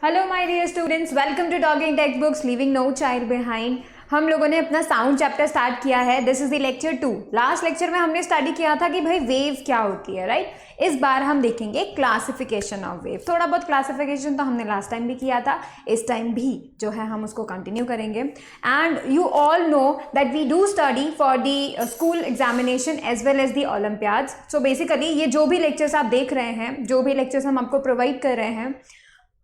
Hello my dear students, welcome to talking text books leaving no child behind. हम लोगों ने अपना sound chapter start किया है। This is the lecture 2। Last lecture में हमने स्टडी किया था कि भाई वेव क्या होती है, राइट। इस बार हम देखेंगे क्लासिफिकेशन ऑफ वेव। थोड़ा बहुत क्लासिफिकेशन तो हमने लास्ट टाइम भी किया था, इस टाइम भी जो है हम उसको कंटिन्यू करेंगे। And you all know that we do study for the school examination as well as the olympiads. So basically ये जो भी लेक्चर्स आप देख रहे हैं, जो भी लेक्चर्स हम आपको प्रोवाइड कर रहे हैं,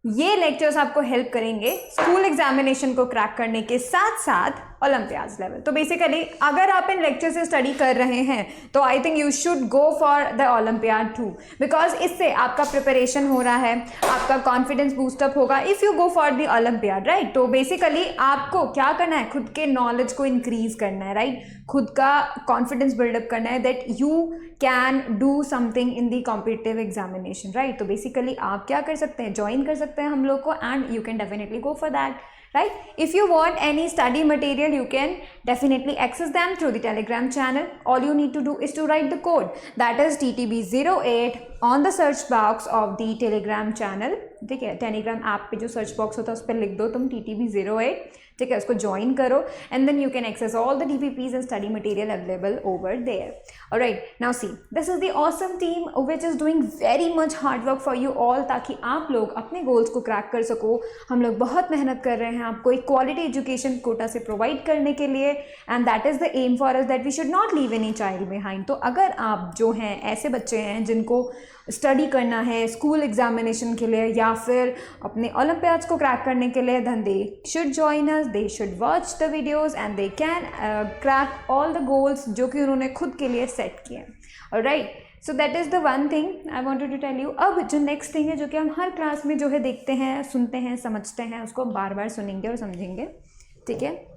ये लेक्चर्स आपको हेल्प करेंगे स्कूल एग्जामिनेशन को क्रैक करने के साथ साथ ओलंपियाड्स लेवल। तो बेसिकली अगर आप इन लेक्चर से स्टडी कर रहे हैं तो I think you should go for the olympiad too, because इससे आपका प्रिपरेशन हो रहा है, आपका कॉन्फिडेंस बूस्टअप होगा if you go for the olympiad, right. तो बेसिकली आपको क्या करना है, खुद के नॉलेज को इंक्रीज करना है, राइट। खुद का कॉन्फिडेंस बिल्डअप करना है that you can do something in the competitive examination, right. तो बेसिकली आप क्या कर सकते हैं, ज्वाइन कर सकते हैं हम लोग को, and you can definitely go for that, right? If you want any study material, you can definitely access them through the Telegram channel. All you need to do is to write the code, that is TTB08 on the search box of the Telegram channel. ठीक है, Telegram app पे जो search box होता है उस पर लिख दो तुम TTB08, ठीक है, उसको ज्वाइन करो and then you can access all the DPPs and study material available over there. Alright, now see, this is the awesome team which is doing very much hard work for you all, ताकि आप लोग अपने goals को crack कर सको। हम लोग बहुत मेहनत कर रहे हैं आपको एक क्वालिटी एजुकेशन कोटा से प्रोवाइड करने के लिए, and that is the aim for us, that we should not leave any child behind. तो अगर आप जो हैं ऐसे बच्चे हैं जिनको स्टडी करना है स्कूल एग्जामिनेशन के लिए या फिर अपने ओलंपियाड्स को क्रैक करने के लिए, then they should join us, they should watch the videos and they can crack all the goals जो कि उन्होंने खुद के लिए सेट किए हैं। alright, so that is the one thing I wanted to tell you। अब जो नेक्स्ट थिंग है जो कि हम हर क्लास में जो है देखते हैं, सुनते हैं, समझते हैं, उसको बार बार सुनेंगे और समझेंगे, ठीक है।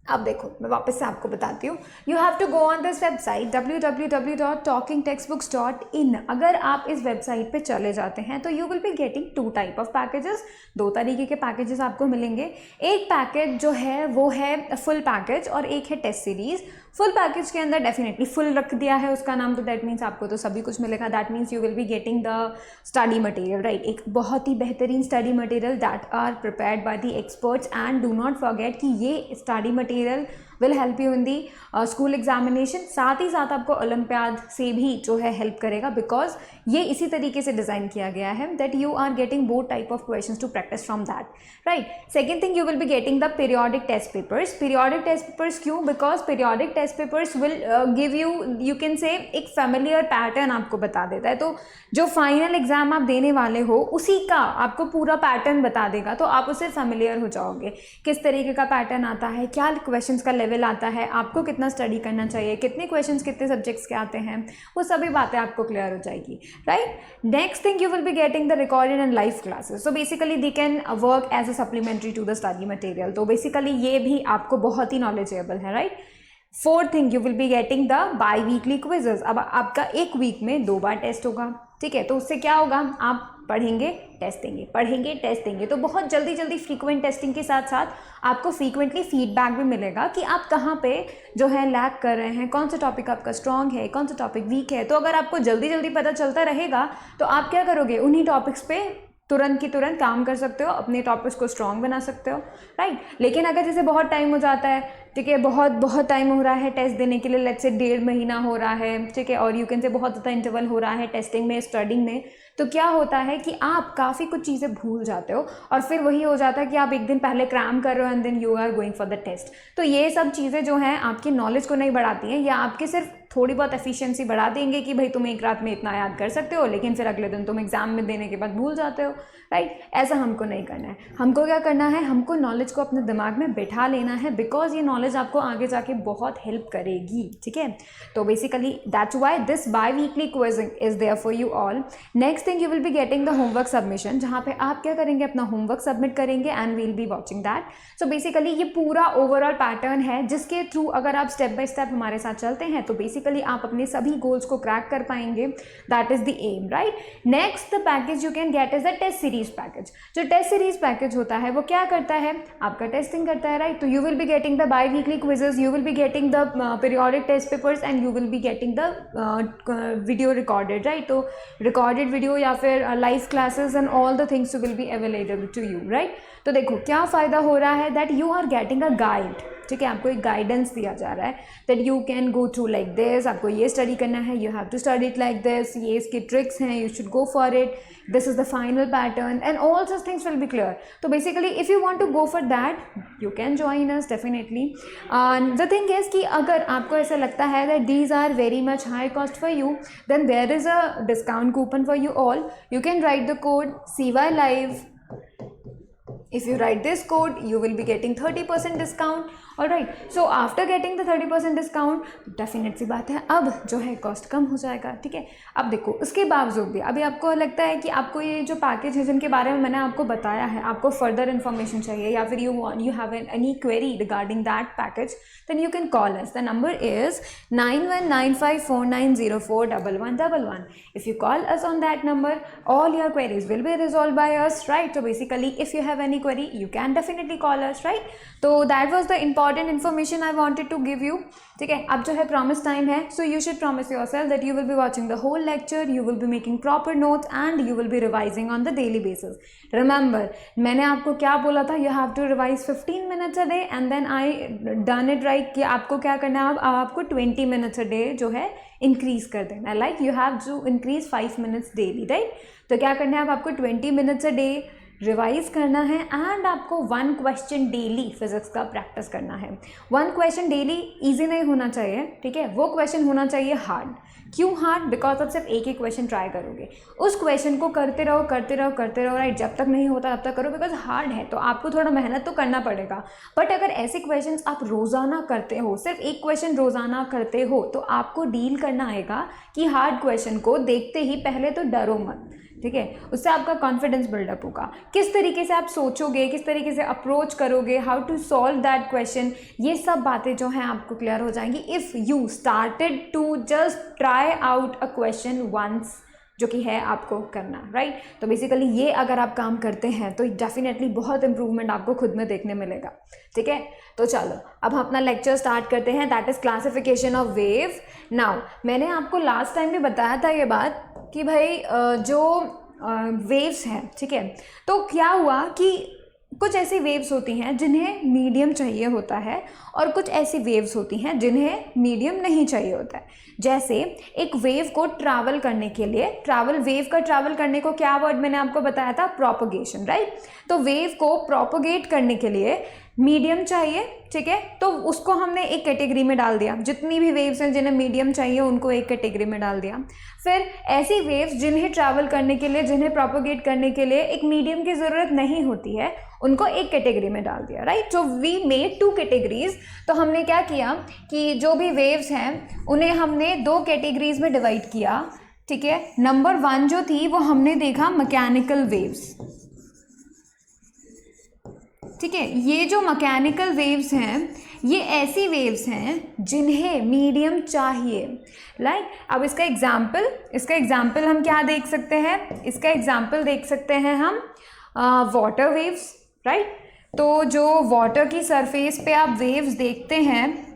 अब देखो, मैं वापस से आपको बताती हूँ। You have to go on this website www.talkingtextbooks.in। अगर आप इस वेबसाइट पे चले जाते हैं तो you will be getting 2 type of packages. 2 तरीके के पैकेजेस आपको मिलेंगे। एक पैकेज जो है वो है फुल पैकेज और एक है टेस्ट सीरीज। फुल पैकेज के अंदर डेफिनेटली फुल रख दिया है उसका नाम, तो दैट मीन्स आपको तो सभी कुछ मिलेगा। That means you will be getting the study material, right. एक बहुत ही बेहतरीन study material that are prepared by the experts, and do not forget कि ये study material will help you in the school examination. साथ ही साथ आपको ओलंपियाड से भी जो है हेल्प करेगा, बिकॉज ये इसी तरीके से डिज़ाइन किया गया है that you are getting both type of questions to practice from that, right. Second thing, you will be getting the periodic test papers. Periodic test papers क्यों? Because periodic test papers will give you can say एक familiar pattern आपको बता देता है। तो जो final exam आप देने वाले हो उसी का आपको पूरा पैटर्न बता देगा, तो आप उससे फेमिलियर हो जाओगे। किस तरीके का पैटर्न आता है, क्या क्वेश्चन का लेवल आता है, आपको कितना स्टडी करना चाहिए, कितने क्वेश्चंस कितने सब्जेक्ट्स के आते हैं, वो सभी बातें आपको क्लियर हो जाएगी, right. Next thing, you will be getting the recorded and live classes. So basically they can work as a supplementary to the study material. तो बेसिकली ये भी आपको बहुत ही नॉलेजेबल है, right. Fourth thing, you will be getting the biweekly quizzes. अब आपका एक वीक में 2 बार टेस्ट होगा, ठीक है। तो उससे क्या होगा, आप पढ़ेंगे टेस्ट देंगे, पढ़ेंगे टेस्ट देंगे, तो बहुत जल्दी जल्दी फ्रीक्वेंट टेस्टिंग के साथ साथ आपको फ्रीक्वेंटली फीडबैक भी मिलेगा कि आप कहाँ पे जो है लैग कर रहे हैं, कौन सा टॉपिक आपका स्ट्रॉन्ग है, कौन सा टॉपिक वीक है। तो अगर आपको जल्दी जल्दी पता चलता रहेगा तो आप क्या करोगे, उन्हीं टॉपिक्स पे तुरंत की तुरंत काम कर सकते हो, अपने टॉपिक्स को स्ट्रॉन्ग बना सकते हो, राइट। लेकिन अगर जैसे बहुत टाइम हो जाता है, ठीक है, बहुत टाइम हो रहा है टेस्ट देने के लिए, लेट्स से 1.5 महीना हो रहा है, ठीक है, और यू कैन से बहुत ज़्यादा इंटरवल हो रहा है टेस्टिंग में, स्टडिंग में, तो क्या होता है कि आप काफ़ी कुछ चीज़ें भूल जाते हो और फिर वही हो जाता है कि आप एक दिन पहले क्रैम कर रहे हो and then you are going for the test. तो ये सब चीज़ें जो हैं आपकी नॉलेज को नहीं बढ़ाती हैं, या आपके सिर्फ थोड़ी बहुत एफिशिएंसी बढ़ा देंगे कि भाई तुम एक रात में इतना याद कर सकते हो, लेकिन फिर अगले दिन तुम एग्जाम में देने के बाद भूल जाते हो, राइट। ऐसा हमको नहीं करना है। हमको क्या करना है, हमको नॉलेज को अपने दिमाग में बैठा लेना है, बिकॉज ये नॉलेज आपको आगे जाके बहुत हेल्प करेगी, ठीक है। तो basically that's why this biweekly quizzing is there for you all. Next thing, you will be getting the homework submission, जहाँ पे आप क्या करेंगे, अपना होमवर्क सबमिट करेंगे and we'll be watching that. So basically ये पूरा ओवरऑल पैटर्न है जिसके थ्रू अगर आप स्टेप बाय स्टेप हमारे साथ चलते हैं तो बेसिकली आप अपने सभी गोल्स को क्रैक कर पाएंगे। That is the aim, right. Next the package you can get is the test series package. जो टेस्ट सीरीज पैकेज होता है वो क्या करता है, आपका टेस्टिंग करता है, राइट। तो you will be getting the by bi-weekly quizzes, you will be getting the periodic test papers and you will be getting the video recorded, right? तो recorded video या फिर live classes and all the things will be available to you, right? तो देखो क्या फ़ायदा हो रहा है, that you are getting a guide, ठीक है, आपको एक गाइडेंस दिया जा रहा है that you can go through like this, आपको ये स्टडी करना है, you have to study it like this, ये इसके ट्रिक्स हैं, you should go for it, this is the final pattern and all such things will be clear. तो basically if you want to go for that you can join us definitely. The thing is कि अगर आपको ऐसा लगता है that these are very much high cost for you, then there is a discount coupon for you all. You can write the code CY Live. If you write this code, you will be getting 30% discount. Alright, so after getting the 30% discount, definite सी बात है अब जो है cost कम हो जाएगा. ठीक है, अब देखो उसके बावजूद भी अभी आपको लगता है कि आपको ये जो पैकेज है जिनके बारे में मैंने आपको बताया है, आपको फर्दर इन्फॉर्मेशन चाहिए या फिर you have any query regarding that package, then you can call us. The number is 919549041111. If you call us on that number, all your queries will be resolved by us, right? So basically if you have any query, you can definitely call us, right? So that was the important information I wanted to give you. ठीक है, अब जो है promise time है, so you should promise yourself that you will be watching the whole lecture, you will be making proper notes and you will be revising on the daily basis. Remember, मैंने आपको क्या बोला था, you have to revise 15 minutes a day and then I done it right कि आपको क्या करना है, अब आपको 20 minutes a day जो है increase कर देना, like you have to increase 5 minutes daily, right? तो क्या करना है, अब आपको 20 minutes a day रिवाइज करना है एंड आपको 1 क्वेश्चन डेली फिजिक्स का प्रैक्टिस करना है. 1 क्वेश्चन डेली इजी नहीं होना चाहिए, ठीक है, वो क्वेश्चन होना चाहिए हार्ड. क्यों हार्ड? बिकॉज आप सिर्फ एक ही क्वेश्चन ट्राई करोगे, उस क्वेश्चन को करते रहो करते रहो करते रहो, राइट, जब तक नहीं होता तब तक करो, बिकॉज हार्ड है तो आपको थोड़ा मेहनत तो करना पड़ेगा. बट अगर ऐसे क्वेश्चन आप रोज़ाना करते हो, सिर्फ एक क्वेश्चन रोज़ाना करते हो, तो आपको डील करना आएगा कि हार्ड क्वेश्चन को देखते ही पहले तो डरो मत, ठीक है, उससे आपका कॉन्फिडेंस बिल्डअप होगा. किस तरीके से आप सोचोगे, किस तरीके से अप्रोच करोगे, how to solve that question, ये सब बातें जो हैं आपको क्लियर हो जाएंगी if you started to just try out a question once, जो कि है आपको करना, राइट. तो बेसिकली ये अगर आप काम करते हैं तो डेफिनेटली बहुत इंप्रूवमेंट आपको खुद में देखने मिलेगा. ठीक है, तो चलो अब हम अपना लेक्चर स्टार्ट करते हैं, that is classification of wave. Now मैंने आपको लास्ट टाइम भी बताया था ये बात कि भाई जो वेव्स हैं, ठीक है, तो क्या हुआ कि कुछ ऐसी वेव्स होती हैं जिन्हें मीडियम चाहिए होता है और कुछ ऐसी वेव्स होती हैं जिन्हें मीडियम नहीं चाहिए होता है. जैसे एक वेव को ट्रैवल करने के लिए, वेव का ट्रैवल करने को क्या वर्ड मैंने आपको बताया था, प्रोपोगेशन, राइट. तो वेव को प्रोपोगेट करने के लिए मीडियम चाहिए, ठीक है, तो उसको हमने एक कैटेगरी में डाल दिया. जितनी भी वेव्स हैं जिन्हें मीडियम चाहिए उनको एक कैटेगरी में डाल दिया. फिर ऐसी वेव्स जिन्हें ट्रैवल करने के लिए, जिन्हें प्रोपोगेट करने के लिए एक मीडियम की ज़रूरत नहीं होती है, उनको एक कैटेगरी में डाल दिया, right. So we made 2 categories. तो हमने क्या किया कि जो भी वेव्स हैं उन्हें हमने 2 कैटेगरीज में डिवाइड किया, ठीक है. नंबर 1 जो थी वो हमने देखा मैकेनिकल वेव्स, ठीक है. ये जो मैकेनिकल वेव्स हैं ये ऐसी वेव्स हैं जिन्हें मीडियम चाहिए, लाइक. अब इसका एग्जाम्पल हम क्या देख सकते हैं, इसका एग्जाम्पल देख सकते हैं हम वाटर वेव्स, राइट. तो जो वाटर की सरफेस पे आप वेव्स देखते हैं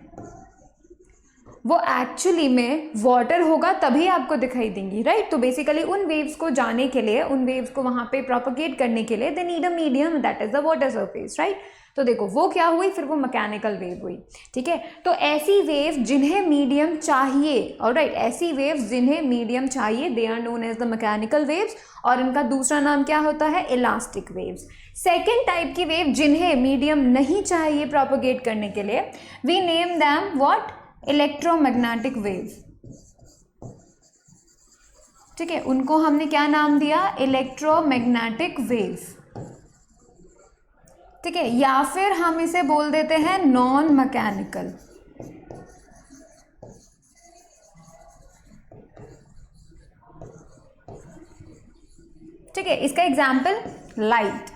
वो एक्चुअली में वाटर होगा तभी आपको दिखाई देंगी, राइट. तो बेसिकली उन वेव्स को जाने के लिए, उन वेव्स को वहाँ पे प्रोपोगेट करने के लिए दे need a medium, that is the water surface, right. तो देखो वो क्या हुई, फिर वो मैकेनिकल वेव हुई, ठीक है. तो ऐसी वेव्स जिन्हें मीडियम चाहिए, ऑलराइट, ऐसी वेव्स जिन्हें मीडियम चाहिए, they are known as the mechanical waves, और इनका दूसरा नाम क्या होता है, इलास्टिक वेव्स. सेकेंड टाइप की वेव जिन्हें मीडियम नहीं चाहिए प्रोपोगेट करने के लिए, we name them what, electromagnetic wave, ठीक है. उनको हमने क्या नाम दिया, इलेक्ट्रोमैग्नेटिक वेव, ठीक है. या फिर हम इसे बोल देते हैं नॉन मैकेनिकल, ठीक है. इसका एग्जाम्पल लाइट,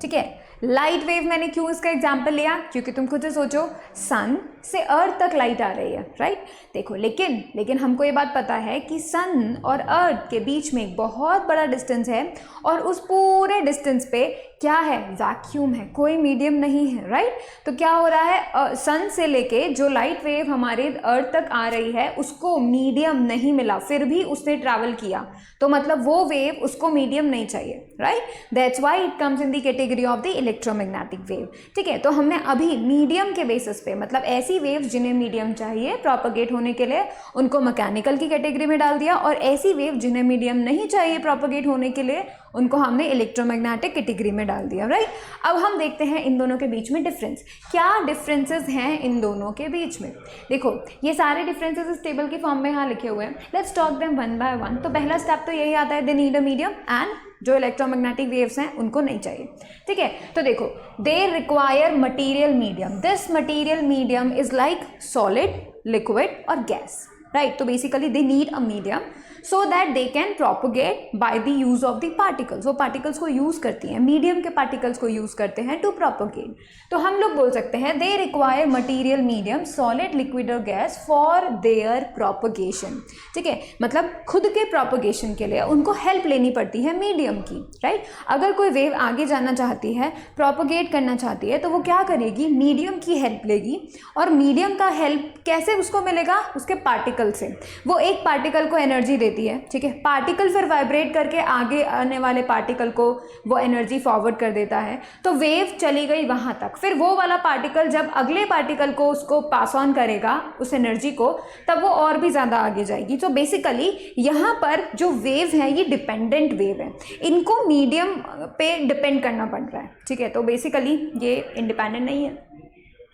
ठीक है. लाइट वेव मैंने क्यों इसका एग्जाम्पल लिया, क्योंकि तुम खुद से सोचो, सन से अर्थ तक लाइट आ रही है, राइट. देखो लेकिन हमको ये बात पता है कि सन और अर्थ के बीच में एक बहुत बड़ा डिस्टेंस है और उस पूरे डिस्टेंस पे क्या है, वैक्यूम है, कोई मीडियम नहीं है, राइट। तो क्या हो रहा है, सन से लेके जो लाइट वेव हमारे अर्थ तक आ रही है उसको मीडियम नहीं मिला, फिर भी उसने ट्रैवल किया, तो मतलब वो वेव उसको मीडियम नहीं चाहिए, right. That's why it comes in the category of the electromagnetic wave. ठीक है, तो हमने अभी मीडियम के बेसिस पे, मतलब ऐसी वेव जिन्हें मीडियम चाहिए प्रोपोगेट होने के लिए, उनको मैकेनिकल की कैटेगरी में डाल दिया, और ऐसी वेव जिन्हें मीडियम नहीं चाहिए प्रोपोगेट होने के लिए उनको हमने इलेक्ट्रोमैग्नेटिक कैटेगरी में डाल दिया, राइट। अब हम देखते हैं इन दोनों के बीच में डिफरेंस, क्या डिफरेंसेस हैं इन दोनों के बीच में। देखो ये सारे डिफरेंसेस इस टेबल की फॉर्म में यहाँ लिखे हुए हैं, let's talk them one by one. तो पहला स्टेप तो यही आता है, दे नीड अ मीडियम, एंड जो इलेक्ट्रोमैग्नेटिक वेव्स हैं उनको नहीं चाहिए। ठीक है, तो देखो they require material medium, this material medium is like solid, liquid और गैस, राइट। तो basically they need a medium so that they can propagate by the use of the particles. वो पार्टिकल्स को यूज करती हैं, medium के particles को use करते हैं टू प्रोपोगेट। तो हम लोग बोल सकते हैं they require material medium, solid, liquid और गैस फॉर देयर प्रोपोगेशन। ठीक है, मतलब खुद के प्रोपोगेशन के लिए उनको हेल्प लेनी पड़ती है मीडियम की, राइट। अगर कोई वेव आगे जाना चाहती है, प्रोपोगेट करना चाहती है, तो वो क्या करेगी, मीडियम की हेल्प लेगी। और मीडियम का हेल्प कैसे उसको मिलेगा, उसके पार्टिकल से। वो एक पार्टिकल को एनर्जी देती है, ठीक है, पार्टिकल फिर वाइब्रेट करके आगे आने वाले पार्टिकल को वो एनर्जी फॉरवर्ड कर देता है, तो वेव चली गई वहां तक। फिर वो वाला पार्टिकल जब अगले पार्टिकल को उसको पास ऑन करेगा उस एनर्जी को, तब वो और भी ज़्यादा आगे जाएगी। तो बेसिकली यहाँ पर जो वेव है ये डिपेंडेंट वेव है, इनको मीडियम पे डिपेंड करना पड़ रहा है। ठीक है, तो बेसिकली ये इंडिपेंडेंट नहीं है।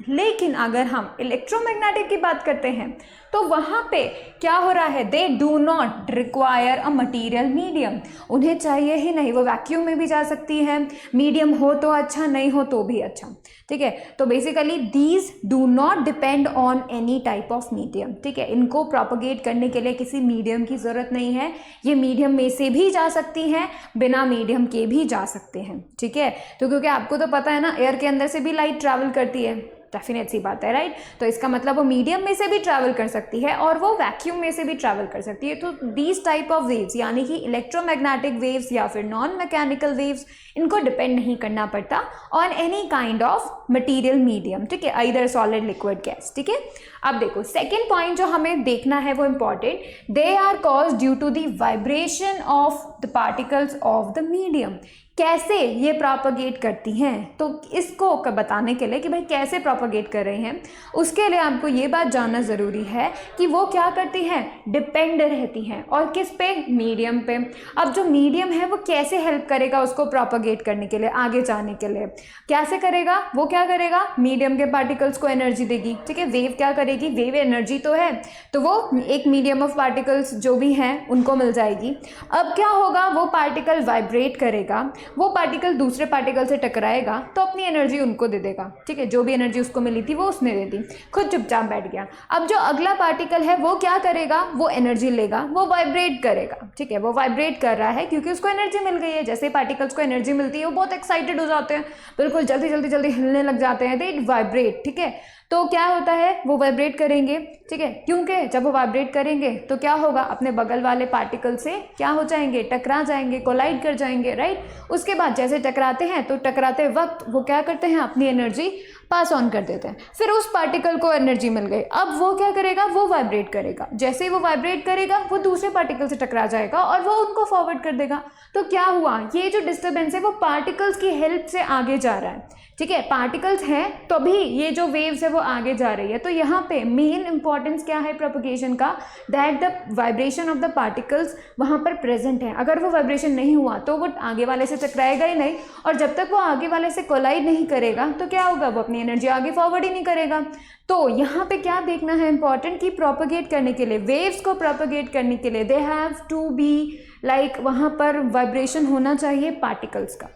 लेकिन अगर हम इलेक्ट्रोमैग्नेटिक की बात करते हैं तो वहाँ पे क्या हो रहा है, दे do not require a material medium, उन्हें चाहिए ही नहीं, वो वैक्यूम में भी जा सकती है, मीडियम हो तो अच्छा, नहीं हो तो भी अच्छा। ठीक है, तो basically these do not depend on any type of medium. ठीक है, इनको प्रोपोगेट करने के लिए किसी मीडियम की ज़रूरत नहीं है, ये मीडियम में से भी जा सकती हैं, बिना मीडियम के भी जा सकते हैं। ठीक है, तो क्योंकि आपको तो पता है ना, एयर के अंदर से भी लाइट ट्रैवल करती है, डेफिनेट सी बात है, राइट। तो इसका मतलब वो मीडियम में से भी ट्रैवल कर सकती है और वो वैक्यूम में से भी ट्रैवल कर सकती है। तो दीज टाइप ऑफ वेव्स, यानी कि इलेक्ट्रोमैग्नेटिक वेव्स या फिर नॉन मैकेनिकल वेव्स, इनको डिपेंड नहीं करना पड़ता on any kind of material medium. ठीक है, आइदर सॉलिड, लिक्विड, गैस। ठीक है, अब देखो सेकेंड पॉइंट जो हमें देखना है वो important, they are cause due to the vibration of the particles of the medium. कैसे ये प्रोपोगेट करती हैं, तो इसको बताने के लिए कि भाई कैसे प्रोपोगेट कर रही हैं, उसके लिए आपको ये बात जानना ज़रूरी है कि वो क्या करती हैं, डिपेंड रहती हैं। और किस पे, मीडियम पे। अब जो मीडियम है वो कैसे हेल्प करेगा उसको प्रोपोगेट करने के लिए, आगे जाने के लिए कैसे करेगा, वो क्या करेगा, मीडियम के पार्टिकल्स को एनर्जी देगी। ठीक है, वेव क्या करेगी, वेव एनर्जी तो है, तो वो एक मीडियम ऑफ पार्टिकल्स जो भी हैं उनको मिल जाएगी। अब क्या होगा, वो पार्टिकल वाइब्रेट करेगा, वो पार्टिकल दूसरे पार्टिकल से टकराएगा तो अपनी एनर्जी उनको दे देगा। ठीक है, जो भी एनर्जी उसको मिली थी वो उसने दे दी, खुद चुपचाप बैठ गया। अब जो अगला पार्टिकल है वो क्या करेगा, वो एनर्जी लेगा, वो वाइब्रेट करेगा। ठीक है, वो वाइब्रेट कर रहा है क्योंकि उसको एनर्जी मिल गई है। जैसे पार्टिकल्स को एनर्जी मिलती है वो बहुत एक्साइटेड हो जाते हैं, बिल्कुल जल्दी जल्दी जल्दी हिलने लग जाते हैं, दे वाइब्रेट। ठीक है, तो क्या होता है, वो वाइब्रेट करेंगे। ठीक है, क्योंकि जब वो वाइब्रेट करेंगे तो क्या होगा, अपने बगल वाले पार्टिकल से क्या हो जाएंगे, टकरा जाएंगे, कोलाइड कर जाएंगे, राइट। उसके बाद जैसे टकराते हैं तो टकराते वक्त वो क्या करते हैं, अपनी एनर्जी पास ऑन कर देते हैं। फिर उस पार्टिकल को एनर्जी मिल गई, अब वो क्या करेगा, वो वाइब्रेट करेगा। जैसे ही वो वाइब्रेट करेगा वो दूसरे पार्टिकल से टकरा जाएगा और वो उनको फॉरवर्ड कर देगा। तो क्या हुआ, ये जो डिस्टर्बेंस है वो पार्टिकल्स की हेल्प से आगे जा रहा है। ठीक है, पार्टिकल्स हैं तभी ये जो वेव्स है वो आगे जा रही है। तो यहाँ पे मेन इंपॉर्टेंस क्या है प्रोपोगेशन का, that the vibration of the particles वहाँ पर प्रेजेंट है। अगर वो वाइब्रेशन नहीं हुआ तो वो आगे वाले से टकराएगा ही नहीं, और जब तक वो आगे वाले से कोलाइड नहीं करेगा तो क्या होगा, वो अपनी एनर्जी आगे फॉरवर्ड ही नहीं करेगा। तो यहाँ पे क्या देखना है इंपॉर्टेंट, कि प्रोपोगेट करने के लिए, वेव्स को प्रोपोगेट करने के लिए they have to be like, वहाँ पर वाइब्रेशन होना चाहिए पार्टिकल्स का,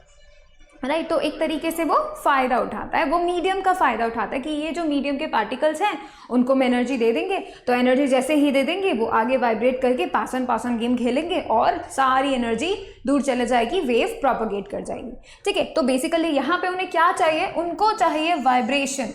राइट। तो एक तरीके से वो फ़ायदा उठाता है, वो मीडियम का फ़ायदा उठाता है कि ये जो मीडियम के पार्टिकल्स हैं उनको हम एनर्जी दे देंगे, तो एनर्जी जैसे ही दे देंगे वो आगे वाइब्रेट करके पास ऑन गेम खेलेंगे और सारी एनर्जी दूर चले जाएगी, वेव प्रोपोगेट कर जाएगी। ठीक है, तो बेसिकली यहाँ पे उन्हें क्या चाहिए, उनको चाहिए वाइब्रेशन,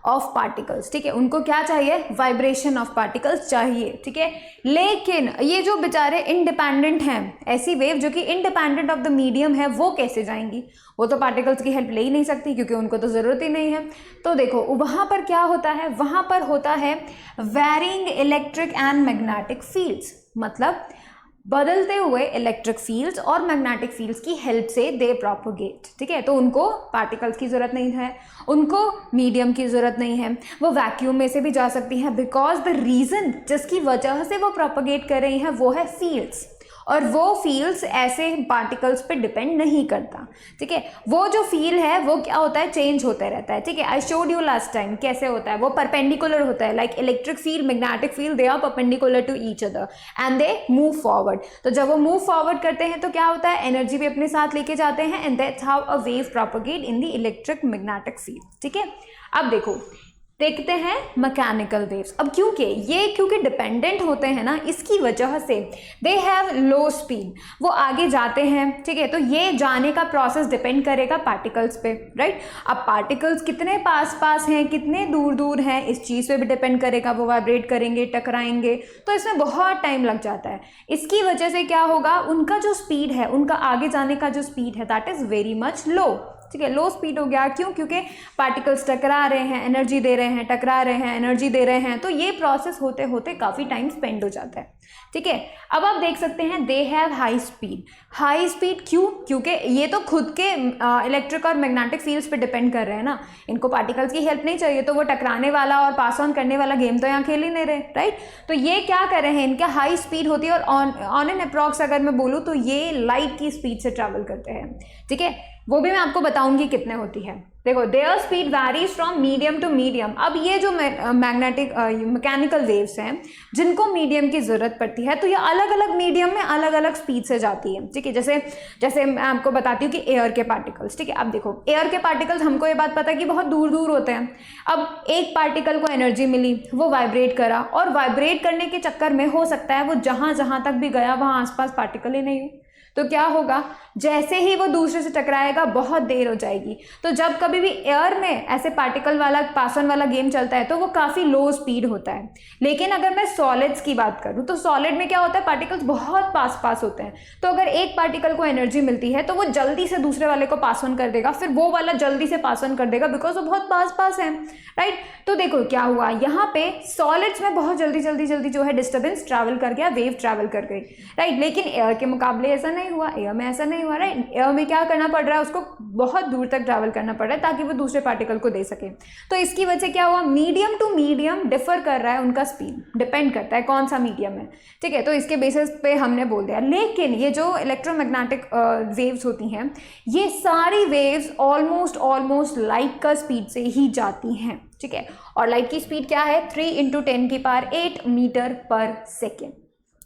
ऑफ पार्टिकल्स, ठीक है, उनको क्या चाहिए, वाइब्रेशन ऑफ पार्टिकल्स चाहिए, ठीक है। लेकिन ये जो बेचारे इंडिपेंडेंट हैं, ऐसी वेव जो कि इंडिपेंडेंट ऑफ द मीडियम है, वो कैसे जाएंगी, वो तो पार्टिकल्स की हेल्प ले ही नहीं सकती क्योंकि उनको तो ज़रूरत ही नहीं है। तो देखो वहाँ पर क्या होता है, वहाँ पर होता है varying electric and magnetic fields, मतलब बदलते हुए इलेक्ट्रिक फील्ड्स और मैग्नेटिक फील्ड्स की हेल्प से दे प्रोपोगेट, ठीक है। तो उनको पार्टिकल्स की ज़रूरत नहीं है, उनको मीडियम की ज़रूरत नहीं है, वो वैक्यूम में से भी जा सकती हैं, बिकॉज द रीज़न जिसकी वजह से वो प्रोपोगेट कर रही हैं वो है फील्ड्स, और वो फील्ड्स ऐसे पार्टिकल्स पे डिपेंड नहीं करता, ठीक है। वो जो फील्ड है वो क्या होता है, चेंज होता रहता है, ठीक है। I showed you last time कैसे होता है, वो परपेंडिकुलर होता है, like electric field, magnetic field, they are perpendicular to each other and they move forward. तो जब वो मूव फॉरवर्ड करते हैं तो क्या होता है, एनर्जी भी अपने साथ लेके जाते हैं, and that's how a wave propagate in the electric magnetic field, ठीक है। अब देखो देखते हैं मैकेनिकल वेव्स। अब क्योंकि डिपेंडेंट होते हैं ना, इसकी वजह से दे हैव लो स्पीड, वो आगे जाते हैं, ठीक है। तो ये जाने का प्रोसेस डिपेंड करेगा पार्टिकल्स पे, राइट। अब पार्टिकल्स कितने पास पास हैं, कितने दूर दूर हैं, इस चीज़ पे भी डिपेंड करेगा, वो वाइब्रेट करेंगे, टकराएंगे, तो इसमें बहुत टाइम लग जाता है। इसकी वजह से क्या होगा, उनका जो स्पीड है, उनका आगे जाने का जो स्पीड है, दैट इज़ वेरी मच लो, ठीक है, लो स्पीड हो गया। क्यों, क्योंकि पार्टिकल्स टकरा रहे हैं, एनर्जी दे रहे हैं, टकरा रहे हैं, एनर्जी दे रहे हैं, तो ये प्रोसेस होते होते काफ़ी टाइम स्पेंड हो जाता है, ठीक है। अब आप देख सकते हैं they have high speed. High speed क्यों, क्योंकि ये तो खुद के इलेक्ट्रिक और मैग्नेटिक फील्ड्स पे डिपेंड कर रहे हैं ना, इनको पार्टिकल्स की हेल्प नहीं चाहिए, तो वो टकराने वाला और पास ऑन करने वाला गेम तो यहाँ खेल ही नहीं रहे, राइट। तो ये क्या कर रहे हैं, इनका हाई स्पीड होती है, और ऑन एन अप्रॉक्स अगर मैं बोलूँ तो ये लाइट की स्पीड से ट्रैवल करते हैं, ठीक है। वो भी मैं आपको बताऊंगी कितने होती है। देखो their speed varies from medium to medium. अब ये जो मैकेनिकल वेव्स हैं जिनको मीडियम की ज़रूरत पड़ती है, तो ये अलग अलग मीडियम में अलग अलग स्पीड से जाती है, ठीक है। जैसे मैं आपको बताती हूँ कि एयर के पार्टिकल्स, ठीक है। अब देखो एयर के पार्टिकल्स, हमको ये बात पता है कि बहुत दूर दूर होते हैं। अब एक पार्टिकल को एनर्जी मिली, वो वाइब्रेट करा, और वाइब्रेट करने के चक्कर में हो सकता है वो जहाँ तक भी गया वहाँ आसपास पार्टिकल ही नहीं हो, तो क्या होगा, जैसे ही वो दूसरे से टकराएगा बहुत देर हो जाएगी। तो जब कभी भी एयर में ऐसे पार्टिकल वाला पास ऑन वाला गेम चलता है तो वो काफ़ी लो स्पीड होता है। लेकिन अगर मैं सॉलिड्स की बात करूँ तो सॉलिड में क्या होता है, पार्टिकल्स बहुत पास होते हैं। तो अगर एक पार्टिकल को एनर्जी मिलती है तो वो जल्दी से दूसरे वाले को पास ऑन कर देगा, फिर वो वाला जल्दी से पास ऑन कर देगा, बिकॉज वो बहुत पास है, राइट। तो देखो क्या हुआ, यहाँ पे सॉलिड्स में बहुत जल्दी जो है डिस्टर्बेंस ट्रैवल कर गया, वेव ट्रैवल कर गई, राइट। लेकिन एयर के मुकाबले ऐसा नहीं हुआ, एयर में ऐसा नहीं हुआ, राइट। एयर में क्या करना पड़ रहा है, उसको बहुत दूर तक ट्रैवल करना पड़ रहा है ताकि वो दूसरे पार्टिकल को दे सके। तो इसकी वजह से क्या हुआ, मीडियम टू मीडियम डिफर कर रहा है, उनका स्पीड डिपेंड करता है कौन सा मीडियम है, ठीक है। तो इसके बेसिस पे हमने बोल दिया। लेकिन ये जो इलेक्ट्रोमैग्नेटिक वेव्स होती हैं, ये सारी वेव्स ऑलमोस्ट लाइट का स्पीड से ही जाती हैं, ठीक है। और लाइट की स्पीड क्या है, 3 × 10⁸ मीटर पर सेकेंड,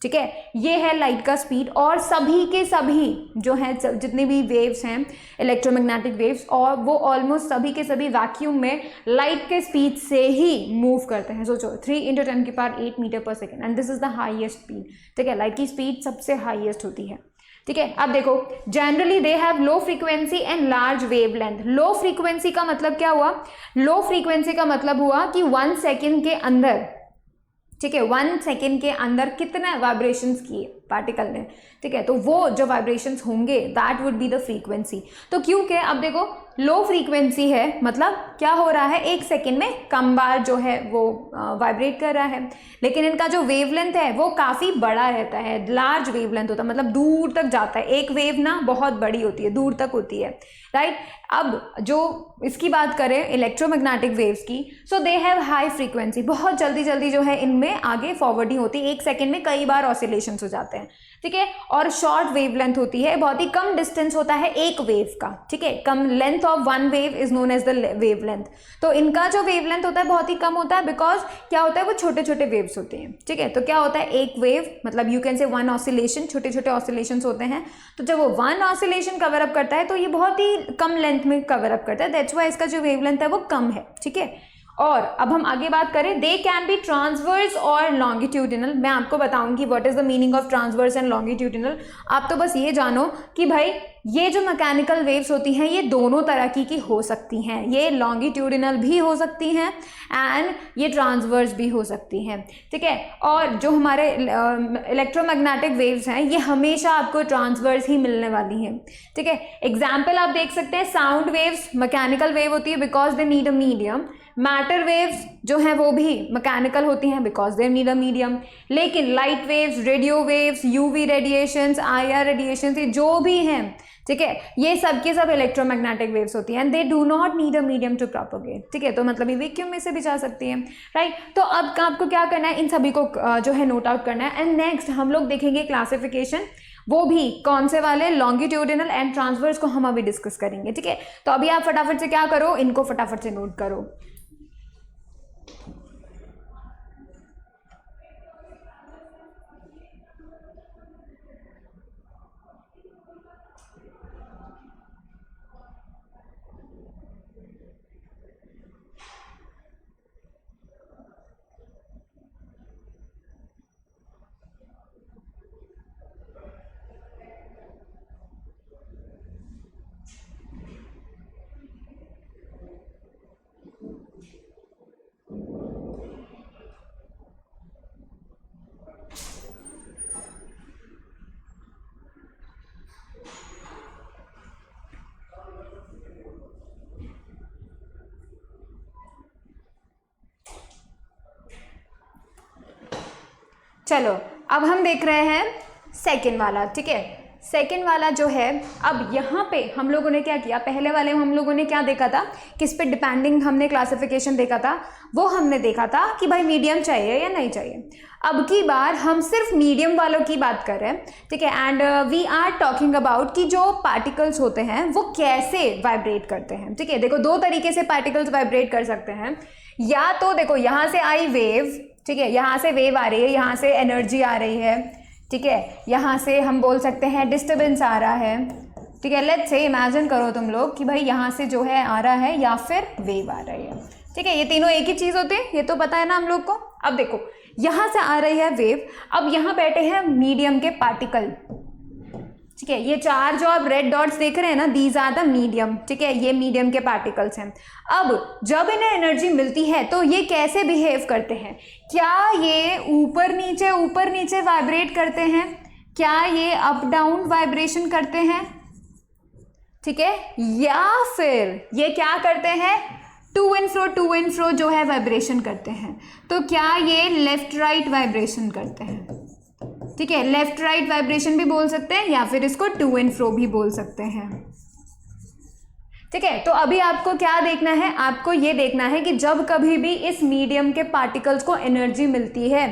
ठीक है। ये है लाइट का स्पीड। और सभी के सभी जो हैं, जितने भी वेव्स हैं इलेक्ट्रोमैग्नेटिक वेव्स, और वो ऑलमोस्ट सभी के सभी वैक्यूम में लाइट के स्पीड से ही मूव करते हैं। सोचो 3 × 10⁸ मीटर पर second, and this is the highest speed, ठीक है। लाइट की स्पीड सबसे हाईएस्ट होती है, ठीक है। अब देखो generally they have low frequency and large wave length. Low frequency का मतलब क्या हुआ, लो फ्रीक्वेंसी का मतलब हुआ कि 1 सेकेंड के अंदर, ठीक है, 1 सेकेंड के अंदर कितने वाइब्रेशंस किए पार्टिकल ने, ठीक है। तो वो जो वाइब्रेशंस होंगे that would be the frequency. तो क्योंकि अब देखो लो फ्रीक्वेंसी है, मतलब क्या हो रहा है, 1 सेकेंड में कम बार जो है वो वाइब्रेट कर रहा है। लेकिन इनका जो वेवलेंथ है वो काफ़ी बड़ा रहता है, लार्ज वेवलेंथ होता है, मतलब दूर तक जाता है। एक वेव ना बहुत बड़ी होती है, दूर तक होती है, राइट। अब जो इसकी बात करें इलेक्ट्रोमैग्नेटिक वेव्स की, सो दे हैव हाई फ्रीक्वेंसी, बहुत जल्दी जो है इनमें आगे फॉरवर्डिंग होती है, 1 सेकेंड में कई बार ऑसिलेशंस हो जाते हैं, ठीक है। और शॉर्ट वेवलेंथ होती है, बहुत ही कम डिस्टेंस होता है एक वेव का, ठीक है। कम length of one wave is known as the wavelength. तो इनका जो वेवलेंथ होता है बहुत ही कम होता है, बिकॉज क्या होता है, वो छोटे वेव्स होते हैं, ठीक है। तो क्या होता है, एक वेव मतलब यू कैन से 1 ऑसिलेशन, छोटे ऑसिलेशंस होते हैं। तो जब वो 1 ऑसिलेशन कवर अप करता है तो ये बहुत ही कम लेंथ में कवर अप करता है, दैट्स व्हाई इसका जो वेवलेंथ है वो कम है, ठीक है। और अब हम आगे बात करें, दे कैन बी ट्रांसवर्स और लॉन्गिट्यूडिनल। मैं आपको बताऊंगी what is the meaning of transverse and longitudinal. आप तो बस ये जानो कि भाई ये जो मैकेनिकल वेव्स होती हैं ये दोनों तरह की हो सकती हैं, ये लॉन्गिट्यूडिनल भी हो सकती हैं एंड ये ट्रांसवर्स भी हो सकती हैं, ठीक है। और जो हमारे इलेक्ट्रोमैग्नेटिक वेव्स हैं ये हमेशा आपको ट्रांसवर्स ही मिलने वाली हैं, ठीक है। एग्जाम्पल आप देख सकते हैं, साउंड वेव्स मैकेनिकल वेव होती है because they need a medium. Matter waves जो हैं वो भी मैकेनिकल होती हैं because they need a medium. लेकिन light waves, radio waves, UV radiations, IR radiations, ये जो भी हैं, ठीक है, ये सब के सब इलेक्ट्रोमैग्नेटिक वेव्स होती हैं and they do not need a medium to propagate, ठीक है। तो मतलब ये वैक्यूम में से भी जा सकती है, राइट। तो अब आपको क्या करना है, इन सभी को जो है नोट आउट करना है। एंड नेक्स्ट हम लोग देखेंगे क्लासिफिकेशन, वो भी कौन से वाले, लॉन्गिट्यूडिनल एंड ट्रांसवर्स को हम अभी डिस्कस करेंगे, ठीक है। तो अभी आप फटाफट से क्या करो, इनको फटाफट से नोट करो। चलो अब हम देख रहे हैं सेकेंड वाला, ठीक है। सेकेंड वाला जो है, अब यहाँ पे हम लोगों ने क्या किया, पहले वाले हम लोगों ने क्या देखा था, किस पे डिपेंडिंग हमने क्लासिफिकेशन देखा था, वो हमने देखा था कि भाई मीडियम चाहिए या नहीं चाहिए। अब की बार हम सिर्फ मीडियम वालों की बात कर रहे हैं, ठीक है। And we are talking about कि जो पार्टिकल्स होते हैं वो कैसे वाइब्रेट करते हैं, ठीक है। देखो दो तरीके से पार्टिकल्स वाइब्रेट कर सकते हैं, या तो देखो यहाँ से आई वेव, ठीक है, यहाँ से वेव आ रही है, यहाँ से एनर्जी आ रही है, ठीक है, यहाँ से हम बोल सकते हैं डिस्टर्बेंस आ रहा है, ठीक है। लेट्स से इमेजिन करो तुम लोग कि भाई यहाँ से जो है आ रहा है या फिर वेव आ रही है, ठीक है। ये तीनों एक ही चीज़ होती है, ये तो पता है ना हम लोग को। अब देखो यहाँ से आ रही है वेव, अब यहाँ बैठे हैं मीडियम के पार्टिकल, ठीक है। ये चार जो आप रेड डॉट्स देख रहे हैं ना, दीज आर द मीडियम, ठीक है, ये मीडियम के पार्टिकल्स हैं। अब जब इन्हें एनर्जी मिलती है तो ये कैसे बिहेव करते हैं, क्या ये ऊपर नीचे वाइब्रेट करते हैं, क्या ये अप डाउन वाइब्रेशन करते हैं, ठीक है, या फिर ये क्या करते हैं, टू एंड फ्रो जो है वाइब्रेशन करते हैं। तो क्या ये लेफ्ट राइट वाइब्रेशन करते हैं, ठीक है, लेफ्ट राइट वाइब्रेशन भी बोल सकते हैं या फिर इसको टू एंड फ्रो भी बोल सकते हैं, ठीक है। तो अभी आपको क्या देखना है, आपको ये देखना है कि जब कभी भी इस मीडियम के पार्टिकल्स को एनर्जी मिलती है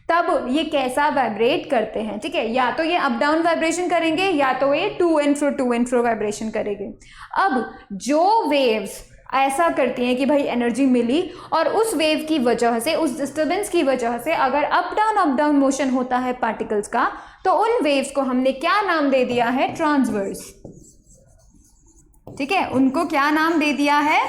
तब ये कैसा वाइब्रेट करते हैं, ठीक है। या तो ये अप डाउन वाइब्रेशन करेंगे या तो ये टू एंड फ्रो वाइब्रेशन करेंगे। अब जो वेव्स ऐसा करती हैं कि भाई एनर्जी मिली और उस वेव की वजह से, उस डिस्टर्बेंस की वजह से अगर अप डाउन मोशन होता है पार्टिकल्स का, तो उन वेव्स को हमने क्या नाम दे दिया है, ट्रांसवर्स, ठीक है। उनको क्या नाम दे दिया है,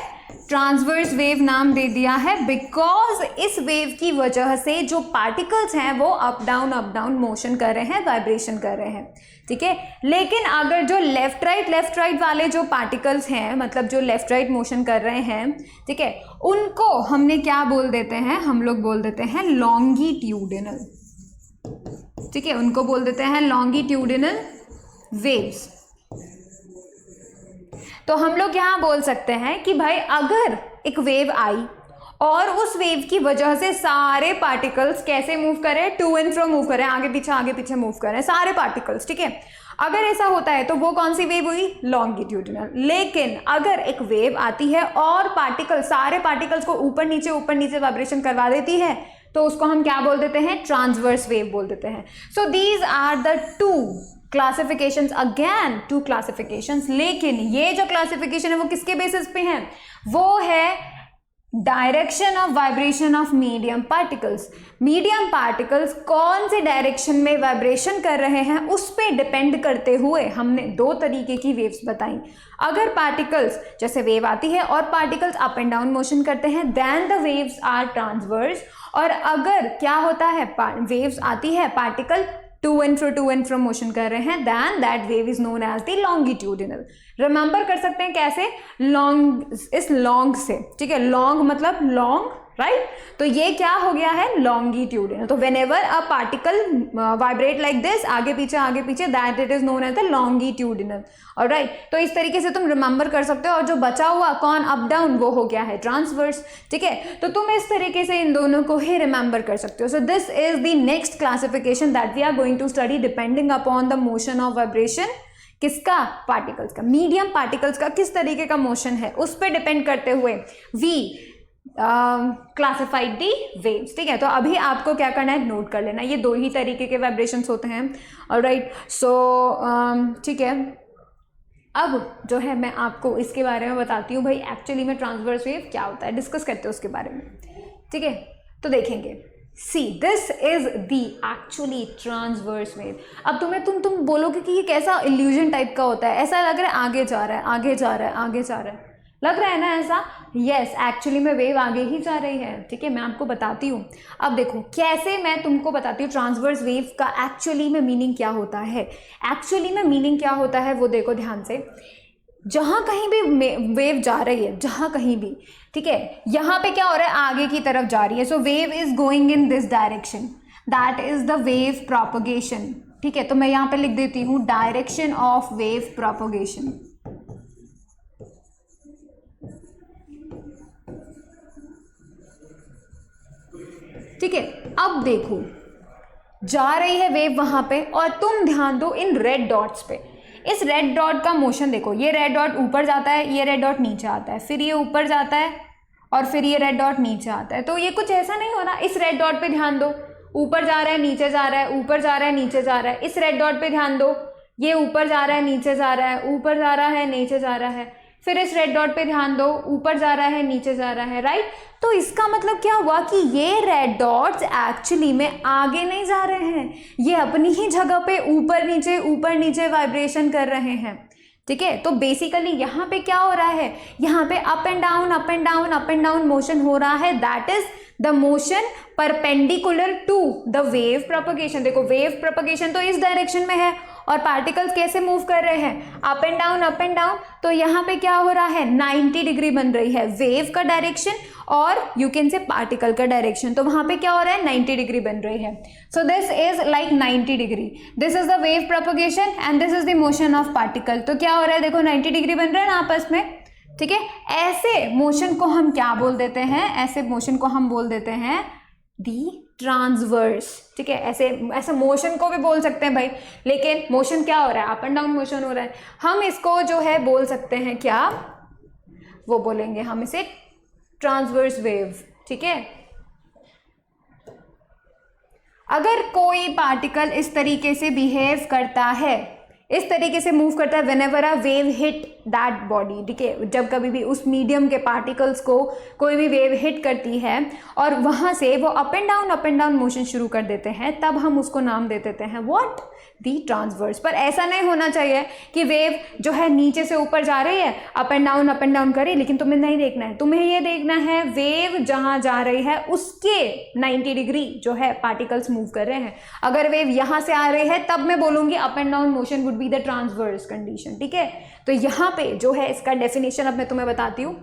ट्रांसवर्स वेव नाम दे दिया है, बिकॉज इस वेव की वजह से जो पार्टिकल्स हैं वो अप डाउन मोशन कर रहे हैं, वाइब्रेशन कर रहे हैं, ठीक है। लेकिन अगर जो लेफ्ट राइट वाले जो पार्टिकल्स हैं, मतलब जो लेफ्ट राइट मोशन कर रहे हैं, ठीक है, उनको हमने क्या बोल देते हैं, हम लोग बोल देते हैं लॉन्गिट्यूडिनल, ठीक है, उनको बोल देते हैं लॉन्गिट्यूडिनल वेव्स। तो हम लोग यहाँ बोल सकते हैं कि भाई अगर एक वेव आई और उस वेव की वजह से सारे पार्टिकल्स कैसे मूव करें, टू एंड फ्रो मूव करें, आगे पीछे मूव करें सारे पार्टिकल्स, ठीक है। अगर ऐसा होता है तो वो कौन सी वेव हुई, लॉन्गिट्यूडिनल। लेकिन अगर एक वेव आती है और सारे पार्टिकल्स को ऊपर नीचे वाइब्रेशन करवा देती है, तो उसको हम क्या बोल देते हैं, ट्रांसवर्स वेव बोल देते हैं। So these are the two classifications, again two classifications. लेकिन ये जो क्लासिफिकेशन है वो किसके बेसिस पे है, वो है direction of vibration of medium particles. Medium particles कौन से डायरेक्शन में वाइब्रेशन कर रहे हैं उस पे डिपेंड करते हुए हमने दो तरीके की वेव्स बताई। अगर पार्टिकल्स जैसे वेव आती है और particles up and down motion करते हैं then the waves are transverse, और अगर क्या होता है वेव्स आती है particle to and fro motion कर रहे हैं then that wave is known as the longitudinal. Remember कर सकते हैं कैसे, लॉन्ग इस लॉन्ग से, ठीक है, लॉन्ग मतलब लॉन्ग, राइट, तो ये क्या हो गया है लॉन्गिट्यूडिनल। तो whenever a particle vibrate like this, आगे पीछे that it is known as the longitudinal. Alright, तो इस तरीके से तुम रिमेंबर कर सकते हो, और जो बचा हुआ कौन अप डाउन वो हो गया है ट्रांसवर्स, ठीक है। तो तुम इस तरीके से इन दोनों को ही रिमेंबर कर सकते हो। So this is the next classification that we are going to study depending upon the motion of vibration. किसका, पार्टिकल्स का। मीडियम पार्टिकल्स का किस तरीके का मोशन है उस पर डिपेंड करते हुए वी क्लासिफाइड दी वेव्स, ठीक है। तो अभी आपको क्या करना है, नोट कर लेना, ये दो ही तरीके के वाइब्रेशंस होते हैं। ऑलराइट, सो ठीक है, अब जो है मैं आपको इसके बारे में बताती हूँ भाई एक्चुअली में ट्रांसवर्स वेव क्या होता है, डिस्कस करते हैं उसके बारे में, ठीक है। तो देखेंगे, सी this is the actually transverse wave. अब तुम बोलोगे कि ये कैसा इल्यूजन टाइप का होता है, ऐसा लग रहा है आगे जा रहा है आगे जा रहा है आगे जा रहा है, लग रहा है ना ऐसा। यस, एक्चुअली में वेव आगे ही जा रही है, ठीक है, मैं आपको बताती हूँ। अब देखो कैसे मैं तुमको बताती हूँ ट्रांसवर्स वेव का एक्चुअली में मीनिंग क्या होता है। एक्चुअली में मीनिंग क्या होता है वो देखो ध्यान से, जहाँ कहीं भी वेव जा रही है, जहाँ कहीं भी, ठीक है, यहाँ पे क्या हो रहा है आगे की तरफ जा रही है। So wave is going in this direction, that is the wave propagation, ठीक है। तो मैं यहाँ पे लिख देती हूँ डायरेक्शन ऑफ वेव प्रोपगेशन, ठीक है। अब देखो जा रही है वेव वहां पे, और तुम ध्यान दो इन रेड डॉट्स पे। इस रेड डॉट का मोशन देखो, ये रेड डॉट ऊपर जाता है, ये रेड डॉट नीचे आता है, फिर ये ऊपर जाता है और फिर ये रेड डॉट नीचे आता है। तो ये कुछ ऐसा नहीं हो रहा। इस रेड डॉट पे ध्यान दो, ऊपर जा रहा है नीचे जा रहा है, ऊपर जा रहा है नीचे जा रहा है। इस रेड डॉट पे ध्यान दो, ये ऊपर जा रहा है नीचे जा रहा है, ऊपर जा रहा है नीचे जा रहा है। फिर इस रेड डॉट पे ध्यान दो, ऊपर जा रहा है नीचे जा रहा है, राइट। तो इसका मतलब क्या हुआ कि ये रेड डॉट्स एक्चुअली में आगे नहीं जा रहे हैं, ये अपनी ही जगह पे ऊपर नीचे वाइब्रेशन कर रहे हैं, ठीक है। तो बेसिकली यहाँ पे क्या हो रहा है, यहाँ पे अप एंड डाउन मोशन हो रहा है, that is the motion perpendicular to the wave propagation. देखो वेव प्रोपगेशन तो इस डायरेक्शन में है और पार्टिकल्स कैसे मूव कर रहे हैं, अप एंड डाउन। तो यहाँ पे क्या हो रहा है 90 डिग्री बन रही है वेव का डायरेक्शन और यू कैन से पार्टिकल का डायरेक्शन। तो वहाँ पे क्या हो रहा है 90 डिग्री बन रही है। सो this is like 90 degree, this is the wave propagation and this is the motion of particle. तो क्या हो रहा है देखो 90 डिग्री बन रहा है ना आपस में, ठीक है। ऐसे मोशन को हम क्या बोल देते हैं, ऐसे मोशन को हम बोल देते हैं दी ट्रांसवर्स, ठीक है। ऐसे मोशन को भी बोल सकते हैं भाई, लेकिन मोशन क्या हो रहा है, अप एंड डाउन मोशन हो रहा है। हम इसको जो है बोल सकते हैं क्या, वो बोलेंगे हम इसे ट्रांसवर्स वेव, ठीक है। अगर कोई पार्टिकल इस तरीके से बिहेव करता है, इस तरीके से मूव करता है whenever a wave hit that body, ठीक है। जब कभी भी उस मीडियम के पार्टिकल्स को कोई भी वेव हिट करती है और वहाँ से वो अप एंड डाउन मोशन शुरू कर देते हैं, तब हम उसको नाम दे देते हैं व्हाट, दी ट्रांसवर्स। पर ऐसा नहीं होना चाहिए कि वेव जो है नीचे से ऊपर जा रही है, अप एंड डाउन करे, लेकिन तुम्हें नहीं देखना है। तुम्हें ये देखना है वेव जहाँ जा रही है उसके 90 डिग्री जो है पार्टिकल्स मूव कर रहे हैं। अगर वेव यहाँ से आ रही है तब मैं बोलूँगी up and down motion would be the transverse condition, ठीक है। तो यहाँ पे जो है इसका डेफिनेशन अब मैं तुम्हें बताती हूँ,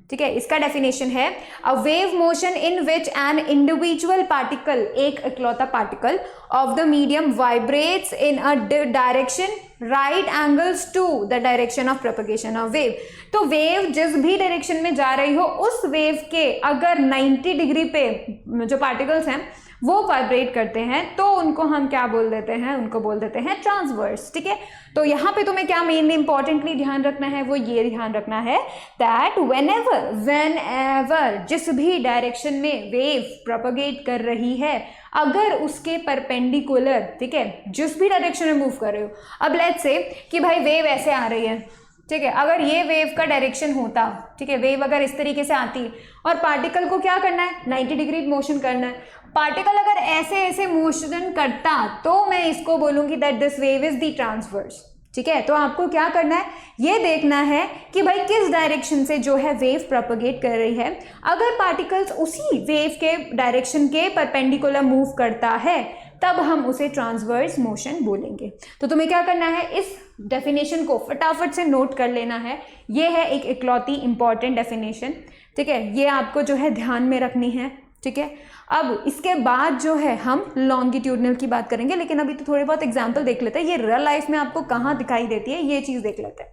ठीक है। इसका डेफिनेशन है a wave motion in which an individual particle, एक इकलौता particle of the medium vibrates in a direction right angles to the direction of propagation of wave. तो वेव जिस भी डायरेक्शन में जा रही हो उस वेव के अगर 90 डिग्री पे जो पार्टिकल्स हैं वो वाइब्रेट करते हैं तो उनको हम क्या बोल देते हैं, उनको बोल देते हैं ट्रांसवर्स, ठीक है। तो यहाँ पे तुम्हें क्या मेनली इंपॉर्टेंटली ध्यान रखना है, वो ये ध्यान रखना है दैट व्हेनेवर जिस भी डायरेक्शन में वेव प्रोपगेट कर रही है, अगर उसके परपेंडिकुलर, ठीक है, जिस भी डायरेक्शन में मूव कर रहे हो। अब लेट्स से कि भाई वेव ऐसे आ रही है, ठीक है, अगर ये वेव का डायरेक्शन होता, ठीक है, वेव अगर इस तरीके से आती और पार्टिकल को क्या करना है, 90 डिग्री मोशन करना है, पार्टिकल अगर ऐसे ऐसे मोशन करता तो मैं इसको बोलूंगी that this wave is the transverse. ठीक है, तो आपको क्या करना है, ये देखना है कि भाई किस डायरेक्शन से जो है वेव प्रोपगेट कर रही है। अगर पार्टिकल्स उसी वेव के डायरेक्शन के परपेंडिकुलर मूव करता है तब हम उसे ट्रांसवर्स मोशन बोलेंगे। तो तुम्हें क्या करना है, इस डेफिनेशन को फटाफट से नोट कर लेना है। ये है एक इकलौती इंपॉर्टेंट डेफिनेशन, ठीक है, ये आपको जो है ध्यान में रखनी है। ठीक है, अब इसके बाद जो है हम लॉन्गिट्यूडनल की बात करेंगे, लेकिन अभी तो थोड़े बहुत एग्जाम्पल देख लेते हैं, ये रियल लाइफ में आपको कहाँ दिखाई देती है ये चीज़ देख लेते हैं।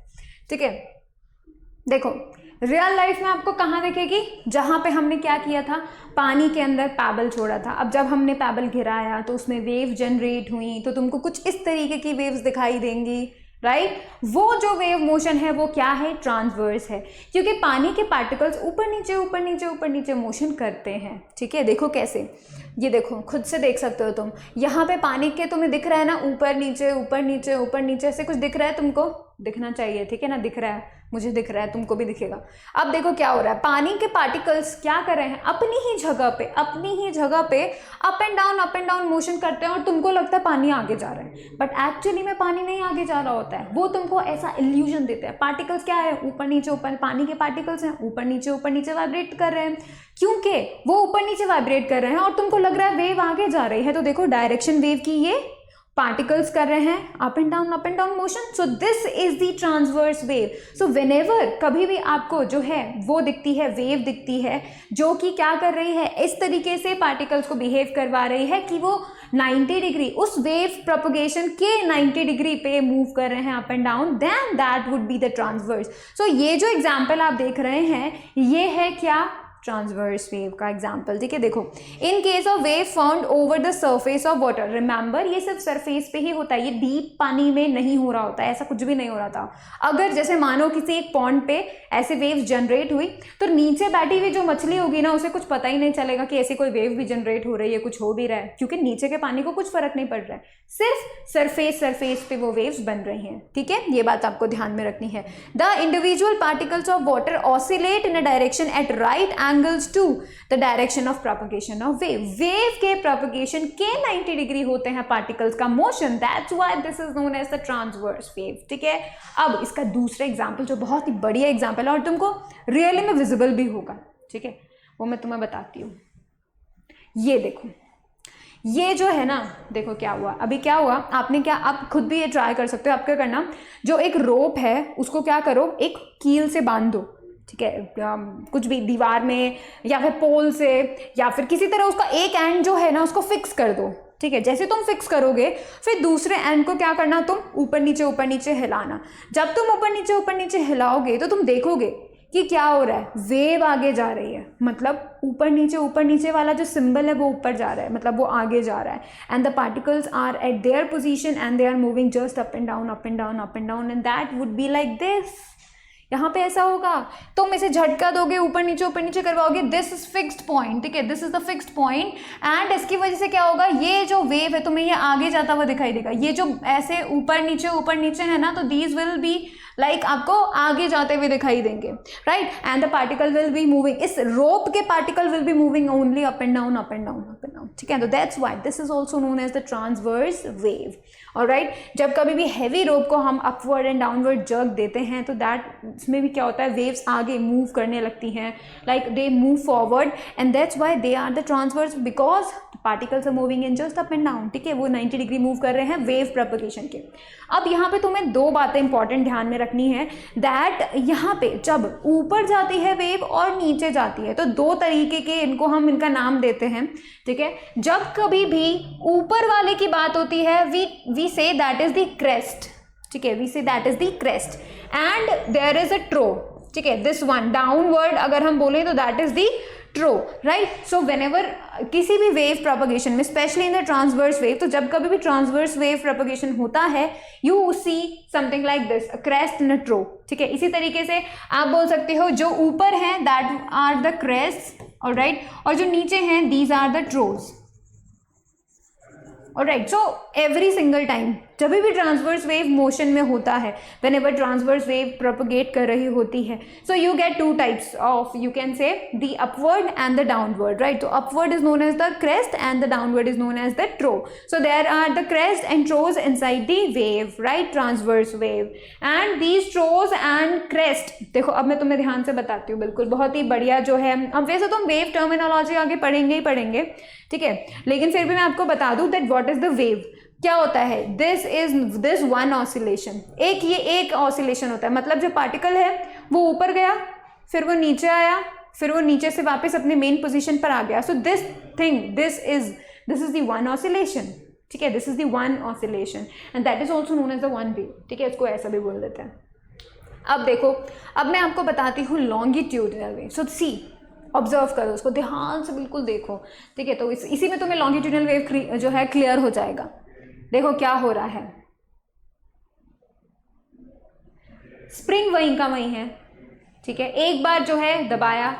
ठीक है, देखो रियल लाइफ में आपको कहाँ दिखेगी, जहाँ पे हमने क्या किया था, पानी के अंदर पैबल छोड़ा था। अब जब हमने पैबल गिराया तो उसमें वेव जनरेट हुई, तो तुमको कुछ इस तरीके की वेव्स दिखाई देंगी, राइट। वो जो वेव मोशन है वो क्या है, ट्रांसवर्स है, क्योंकि पानी के पार्टिकल्स ऊपर नीचे ऊपर नीचे ऊपर नीचे मोशन करते हैं। ठीक है, देखो कैसे, ये देखो खुद से देख सकते हो तुम, यहाँ पे पानी के तुम्हें दिख रहा है ना, ऊपर नीचे ऊपर नीचे ऊपर नीचे ऐसे कुछ दिख रहा है, तुमको दिखना चाहिए, ठीक है ना, दिख रहा है, मुझे दिख रहा है, तुमको भी दिखेगा। अब देखो क्या हो रहा है, पानी के पार्टिकल्स क्या कर रहे हैं, अपनी ही जगह पे अप एंड डाउन मोशन करते हैं और तुमको लगता है पानी आगे जा रहा है, बट एक्चुअली में पानी नहीं आगे जा रहा होता है, वो तुमको ऐसा इल्यूजन देते हैं। पार्टिकल्स क्या है, ऊपर नीचे ऊपर, पानी के पार्टिकल्स हैं ऊपर नीचे वाइब्रेट कर रहे हैं, क्योंकि वो ऊपर नीचे वाइब्रेट कर रहे हैं और तुमको लग रहा है वेव आगे जा रही है। तो देखो डायरेक्शन वेव की ये पार्टिकल्स कर रहे हैं up and down motion, so this is the transverse wave. So whenever कभी भी आपको जो है वो दिखती है, वेव दिखती है जो कि क्या कर रही है, इस तरीके से पार्टिकल्स को बिहेव करवा रही है कि वो 90 डिग्री उस वेव प्रोपगेशन के 90 डिग्री पे मूव कर रहे हैं up and down, then that would be the transverse. So ये जो एग्जाम्पल आप देख रहे हैं ये है क्या, ट्रांसवर्स वेव का एग्जाम्पल। ठीक है, देखो in case of wave found over the surface of water, remember ये सिर्फ सरफेस पे ही होता है, ये डीप पानी में नहीं हो रहा होता है, ऐसा कुछ भी नहीं हो रहा था। अगर जैसे मानो किसी एक पॉन्ड पे ऐसे वेव जनरेट हुई तो नीचे बैठी हुई जो मछली होगी ना उसे कुछ पता ही नहीं चलेगा कि ऐसी कोई वेव भी जनरेट हो रही है, कुछ हो भी रहा है, क्योंकि नीचे के पानी को कुछ फर्क नहीं पड़ रहा है, सिर्फ सरफेस पे वो वेव्स बन रही हैं। ठीक है, ये बात आपको ध्यान में रखनी है। The individual particles of water oscillate in a direction at right angles to the direction of propagation of wave. Wave के प्रोपगेशन के 90 डिग्री होते हैं पार्टिकल्स का motion, that's why this is known as the transverse wave. ठीक है, अब इसका दूसरा एग्जांपल जो बहुत ही बढ़िया एग्जांपल है और तुमको रियली में विजिबल भी होगा, ठीक है, वो मैं तुम्हें बताती हूँ। ये देखो, ये जो है ना, देखो क्या हुआ, अभी क्या हुआ, आपने क्या, आप खुद भी ये ट्राई कर सकते हो। आप क्या करना, जो एक रोप है उसको क्या करो, एक कील से बांध दो, ठीक है, कुछ भी दीवार में या फिर पोल से या फिर किसी तरह उसका एक एंड जो है ना उसको फिक्स कर दो। ठीक है, जैसे तुम फिक्स करोगे फिर दूसरे एंड को क्या करना, तुम ऊपर नीचे हिलाना। जब तुम ऊपर नीचे हिलाओगे तो तुम देखोगे कि क्या हो रहा है, वेव आगे जा रही है, मतलब ऊपर नीचे वाला जो सिंबल है वो ऊपर जा रहा है, मतलब वो आगे जा रहा है, and the particles are at their position and they are moving just up and down and that would be like this. यहाँ पे ऐसा होगा, तुम इसे झटका दोगे, ऊपर नीचे करवाओगे, दिस इज फिक्स्ड पॉइंट। ठीक है, this is the fixed point and इसकी वजह से क्या होगा, ये जो वेव है तुम्हें ये आगे जाता हुआ दिखाई देगा। ये जो ऐसे ऊपर नीचे है ना, तो दीज विल बी लाइक आपको आगे जाते हुए दिखाई देंगे, right, and the particle will be moving, इस रोप के particle will be moving only up and down. ठीक है, तो that's why this is also known as the transverse wave. Alright, जब कभी भी हैवी रोप को हम अपवर्ड एंड डाउनवर्ड जर्क देते हैं तो दैट इसमें भी क्या होता है, वेव्स आगे मूव करने लगती हैं, like they move forward and that's why they are the transverse, because particles are moving in just up and down. ठीक है, वो 90 डिग्री मूव कर रहे हैं वेव प्रोपगेशन के। अब यहाँ पे तुम्हें दो बातें इंपॉर्टेंट ध्यान में रखनी है, दैट यहाँ पे जब ऊपर जाती है वेव और नीचे जाती है तो दो तरीके के इनको हम इनका नाम देते हैं। ठीक है, जब कभी भी ऊपर वाले की बात होती है we say that is the crest. ठीक है, we say that is the crest and there is a trough. ठीक है, दिस वन डाउनवर्ड अगर हम बोले तो that is the trough, right. So whenever किसी भी वेव प्रोपगेशन में, specially in the transverse wave, तो जब कभी भी ट्रांसवर्स वेव प्रोपगेशन होता है you see something like this, crest and a trough. ठीक है, इसी तरीके से आप बोल सकते हो जो ऊपर है that are the crest, alright, और जो नीचे हैं these are the troughs. Alright, so every single time जब भी ट्रांसवर्स वेव मोशन में होता है, whenever transverse wave propagate कर रही होती है, so you get two types of, you can say the upward and the downward, right. तो upward is known as the crest and the downward is known as the trough. So there are the crest and troughs inside the wave, right, transverse wave. And these troughs and crest, देखो अब मैं तुम्हें ध्यान से बताती हूँ, बिल्कुल बहुत ही बढ़िया जो है. अब वैसे तो हम वेव टर्मिनोलॉजी आगे पढ़ेंगे ही पढ़ेंगे, ठीक है, लेकिन फिर भी मैं आपको बता दूं that what is the wave. क्या होता है, दिस वन ऑसिलेशन, एक ऑसिलेशन होता है, मतलब जो पार्टिकल है वो ऊपर गया, फिर वो नीचे आया, फिर वो नीचे से वापस अपने मेन पोजीशन पर आ गया. So this is the one oscillation, ठीक है, this is the one oscillation and that is also known as the one wave, ठीक है, इसको ऐसा भी बोल देते हैं. अब देखो, अब मैं आपको बताती हूँ लॉन्गिट्यूडिनल वेव. सो सी, ऑब्जर्व करो उसको, ध्यान से बिल्कुल देखो, ठीक है. तो इसी में तुम्हें लॉन्गिट्यूडिनल वेव जो है क्लियर हो जाएगा. देखो क्या हो रहा है, स्प्रिंग वहीं का वहीं है, ठीक है, एक बार जो है दबाया,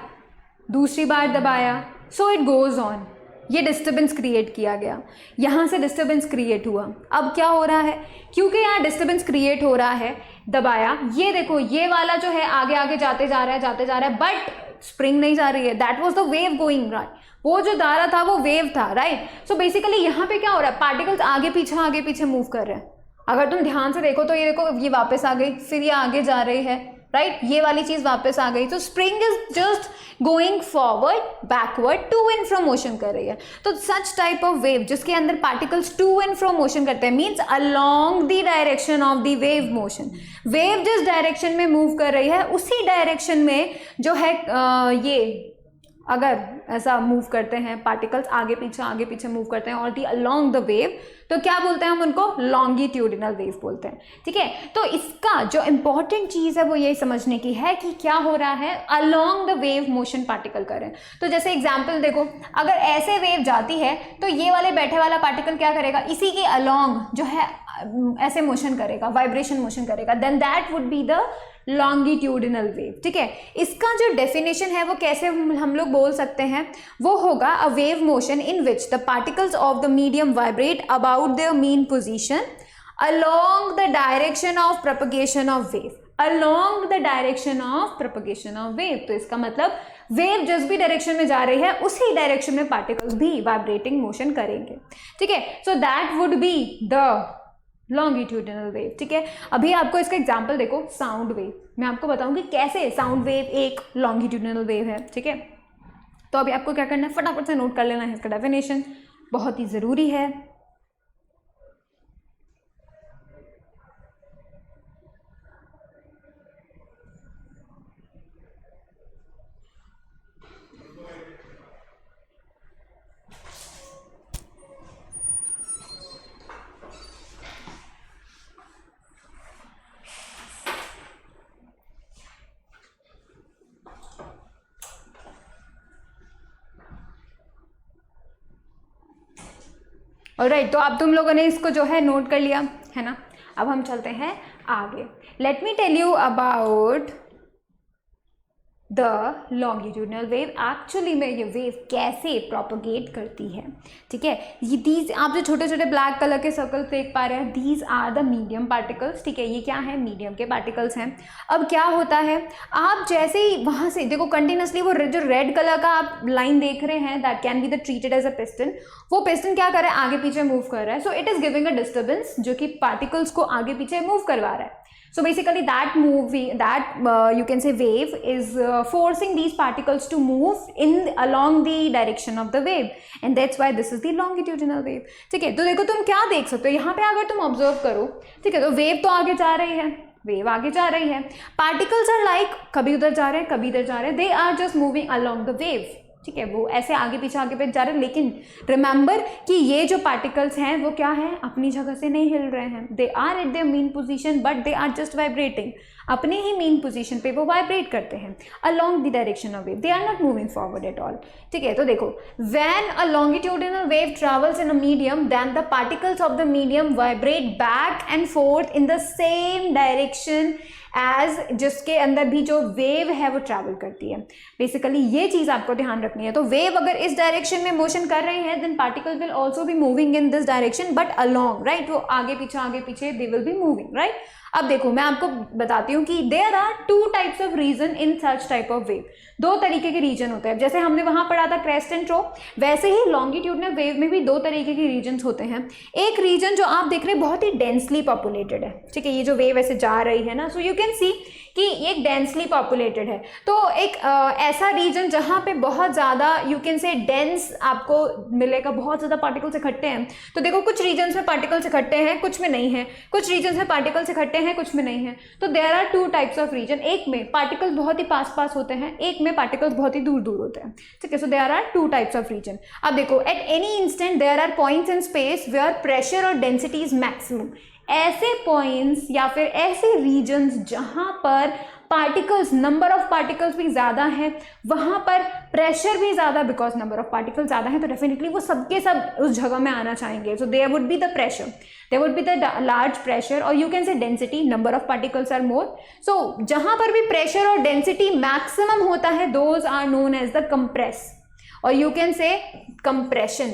दूसरी बार दबाया, सो इट गोज ऑन. ये डिस्टर्बेंस क्रिएट किया गया, यहाँ से डिस्टर्बेंस क्रिएट हुआ. अब क्या हो रहा है, क्योंकि यहाँ डिस्टर्बेंस क्रिएट हो रहा है, दबाया, ये देखो ये वाला जो है आगे आगे जाते जा रहा है, बट स्प्रिंग नहीं जा रही है. That was the wave going, right. वो जो धारा था वो वेव था, राइट. सो बेसिकली यहाँ पे क्या हो रहा है, पार्टिकल्स आगे पीछे मूव कर रहे हैं. अगर तुम ध्यान से देखो तो ये देखो, ये वापस आ गई, फिर ये आगे जा रही है, राइट, ये वाली चीज वापस आ गई. तो spring is just going forward backward, to and fro motion कर रही है. तो सच टाइप ऑफ वेव जिसके अंदर particles to and fro motion करते हैं, means along the direction of the wave motion. Wave जिस डायरेक्शन में मूव कर रही है उसी डायरेक्शन में जो है ये अगर ऐसा मूव करते हैं पार्टिकल्स, आगे पीछे मूव करते हैं और दी अलोंग द वेव, तो क्या बोलते हैं हम उनको, लॉन्गिट्यूडिनल वेव बोलते हैं, ठीक है. तो इसका जो इंपॉर्टेंट चीज़ है वो यही समझने की है कि क्या हो रहा है, along the wave motion particle करें. तो जैसे एग्जांपल देखो, अगर ऐसे वेव जाती है तो ये वाले बैठे वाला पार्टिकल क्या करेगा, इसी के अलोंग जो है ऐसे मोशन करेगा, वाइब्रेशन मोशन करेगा, then that would be the longitudinal wave, ठीक है. इसका जो डेफिनेशन है वो कैसे हम लोग बोल सकते हैं, वो होगा अ wave motion in which the particles of the medium vibrate about their mean position along the direction of propagation of wave, along the direction of propagation of wave. तो इसका मतलब वेव जिस भी डायरेक्शन में जा रही है उसी डायरेक्शन में पार्टिकल्स भी वाइब्रेटिंग मोशन करेंगे, ठीक है. So that would be the longitudinal wave, ठीक है. अभी आपको इसका एग्जांपल देखो, साउंड वेव, मैं आपको बताऊंगी कैसे साउंड वेव एक लॉन्गिट्यूडिनल वेव है, ठीक है. तो अभी आपको क्या करना है, फटाफट से नोट कर लेना है इसका डेफिनेशन, बहुत ही ज़रूरी है. ऑलराइट, तो अब तुम लोगों ने इसको जो है नोट कर लिया है ना. अब हम चलते हैं आगे. Let me tell you about the longitudinal wave. Actually में ये वेव कैसे प्रोपोगेट करती है, ठीक है. ये दीज आप जो छोटे छोटे ब्लैक कलर के सर्कल्स देख पा रहे हैं, these are the medium particles, ठीक है. ये क्या है, मीडियम के पार्टिकल्स हैं. अब क्या होता है, आप जैसे ही वहाँ से देखो कंटिन्यूसली वो जो रेड कलर का आप लाइन देख रहे हैं, that can be the treated as a piston. वो पिस्टन क्या कर रहा है, आगे पीछे मूव कर रहा है. So it is giving a disturbance जो कि पार्टिकल्स को आगे पीछे मूव करवा रहा है. So basically that you can say wave is forcing these particles to move along the direction of the wave, and that's why this is the longitudinal wave, ठीक है. तो देखो तुम क्या देख सकते हो यहाँ पे, अगर तुम ऑब्जर्व करो, ठीक है, तो वेव तो आगे जा रही है, वेव आगे जा रही है, पार्टिकल्स आर लाइक कभी उधर जा रहे हैं कभी इधर जा रहे हैं, they are just moving along the wave, ठीक है. वो ऐसे आगे पीछे जा रहे हैं, लेकिन रिमेंबर कि ये जो पार्टिकल्स हैं वो क्या है, अपनी जगह से नहीं हिल रहे हैं. They are at their mean position but they are just vibrating, अपने ही मीन पोजीशन पे वो वाइब्रेट करते हैं along the direction of wave, they are not moving forward at all, ठीक है. तो देखो, when a longitudinal wave travels in a medium then the particles of the medium vibrate back and forth in the same direction as जिसके अंदर भी जो wave है वो ट्रैवल करती है। बेसिकली ये चीज़ आपको ध्यान रखनी है। तो वेव अगर इस डायरेक्शन में मोशन कर रही है then particle will also be moving in this direction but along, right. वो आगे पीछे they will be moving, right. अब देखो मैं आपको बताती हूँ कि there are two types of region in such type of wave. दो तरीके के रीजन होते हैं। जैसे हमने वहां पढ़ा था क्रेस्ट एंड ट्रो, वैसे ही लॉन्गिट्यूडनल वेव में भी दो तरीके के रीजन होते हैं। एक रीजन जो आप देख रहे हैं बहुत ही डेंसली पॉपुलेटेड है, ठीक है। ये जो वेव ऐसे जा रही है ना, सो यू कैन सी कि एक डेंसली पॉपुलेटेड है। तो एक ऐसा रीजन जहाँ पे बहुत ज़्यादा यू कैन से डेंस आपको मिलेगा, बहुत ज़्यादा पार्टिकल्स इकट्ठे हैं। तो देखो कुछ रीजन्स में पार्टिकल्स इकट्ठे हैं, कुछ में नहीं है, कुछ रीजन्स में पार्टिकल्स इकट्ठे हैं, कुछ में नहीं है। तो there are two types of region. एक में पार्टिकल्स बहुत ही पास होते हैं, एक में पार्टिकल्स बहुत ही दूर होते हैं, ठीक है। So there are two types of region. अब देखो at any instant there are points in space where pressure और डेंसिटी इज मैक्सिमम। ऐसे पॉइंट्स या फिर ऐसे रीजन्स जहां पर पार्टिकल्स, नंबर ऑफ पार्टिकल्स भी ज़्यादा हैं, वहाँ पर प्रेशर भी ज़्यादा, बिकॉज नंबर ऑफ पार्टिकल्स ज़्यादा हैं तो डेफिनेटली वो सबके सब उस जगह में आना चाहेंगे। So there would be the pressure, there would be the large pressure, और you can say density, number of particles are more. So जहाँ पर भी प्रेशर और डेंसिटी मैक्सिमम होता है those are known as the compress, और you can say compression,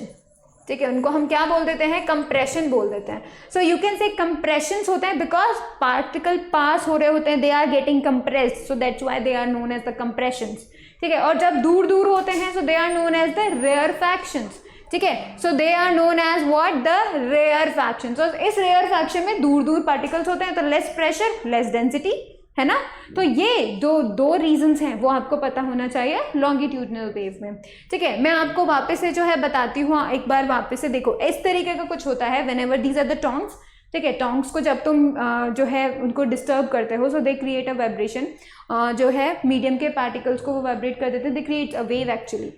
ठीक है। उनको हम क्या बोल देते हैं, कंप्रेशन बोल देते हैं। So you can say compressions होते हैं बिकॉज पार्टिकल पास हो रहे होते हैं, they are getting compressed, so that's why they are known as the compressions, ठीक है। और जब दूर होते हैं so they are known as the rarefactions, ठीक है। So they are known as what, the rarefactions. तो इस रेयरफैक्शन में दूर पार्टिकल्स होते हैं तो लेस प्रेशर, लेस डेंसिटी, है ना। तो ये दो रीजंस हैं, वो आपको पता होना चाहिए लॉन्गिट्यूडनल वेव में, ठीक है। मैं आपको वापस से जो है बताती हूँ एक बार वापस से। देखो इस तरीके का कुछ होता है whenever these are the tongs, ठीक है। टोंग्स को जब तुम जो है उनको डिस्टर्ब करते हो सो दे क्रिएट अ वाइब्रेशन, जो है मीडियम के पार्टिकल्स को वो वाइब्रेट कर देते हैं, they create a wave actually.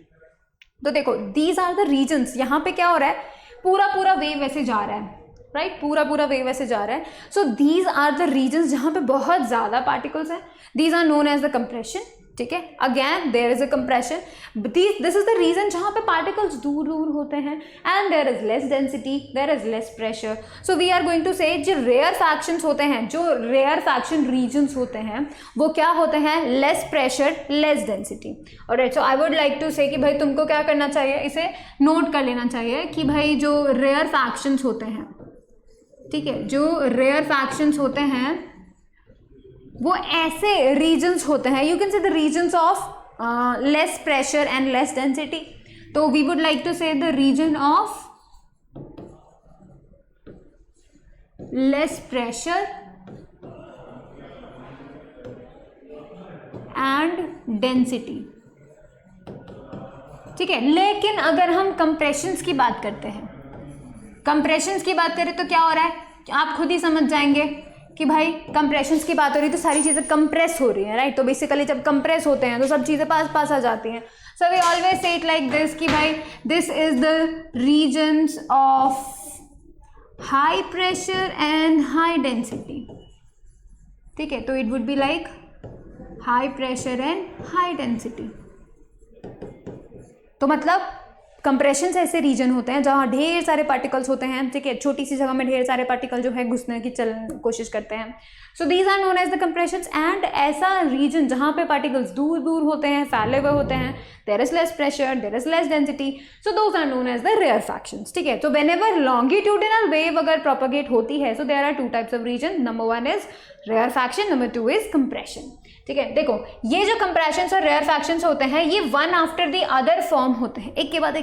तो देखो दीज आर द रीजन्स, यहाँ पे क्या हो रहा है, पूरा वेव ऐसे जा रहा है, राइट, पूरा वेव ऐसे जा रहा है। So these are the regions जहाँ पे बहुत ज़्यादा पार्टिकल्स हैं, these are known as the compression, ठीक है। Again there is a compression, this is the region जहाँ पे पार्टिकल्स दूर होते हैं and there is less density, there is less pressure. So we are going to say जो rare factions होते हैं, जो रेयर फैक्शन रीजन्स होते हैं वो क्या होते हैं, less pressure, less density. Alright, so I would like to say कि भाई तुमको क्या करना चाहिए, इसे नोट कर लेना चाहिए कि भाई जो रेयर फैक्शंस होते हैं, ठीक है, जो रेयर फैक्शंस होते हैं वो ऐसे रीजन्स होते हैं, you can say the regions of less pressure and less density. तो we would like to say the region of less pressure and density, ठीक है। लेकिन अगर हम कंप्रेशंस की बात करते हैं, कंप्रेशंस की बात करें तो क्या हो रहा है, आप खुद ही समझ जाएंगे कि भाई कंप्रेशंस की बात हो रही है तो सारी चीज़ें कंप्रेस हो रही हैं, राइट। तो बेसिकली जब कंप्रेस होते हैं तो सब चीज़ें पास आ जाती हैं। So we always say it like this कि भाई this is the regions of high pressure and high density, ठीक है। तो it would be like high pressure and high density. तो मतलब कंप्रेशंस ऐसे रीजन होते हैं जहाँ ढेर सारे पार्टिकल्स होते हैं, ठीक है। छोटी सी जगह में ढेर सारे पार्टिकल जो है घुसने की कोशिश करते हैं। So these are known as the compressions. And ऐसा रीजन जहाँ पे पार्टिकल्स दूर होते हैं, फैले हुए होते हैं, there is less pressure, there is less density, so those are known as the rarefactions, ठीक है। तो व्हेनेवर लॉन्गिट्यूडिनल वेव अगर प्रोपेगेट होती है so there are two types of region, number one is rarefaction, number two is compression, ठीक है। देखो ये जो कंप्रेशंस और रेयर फैक्शंस होते हैं ये one after the other form होते हैं, एक के बाद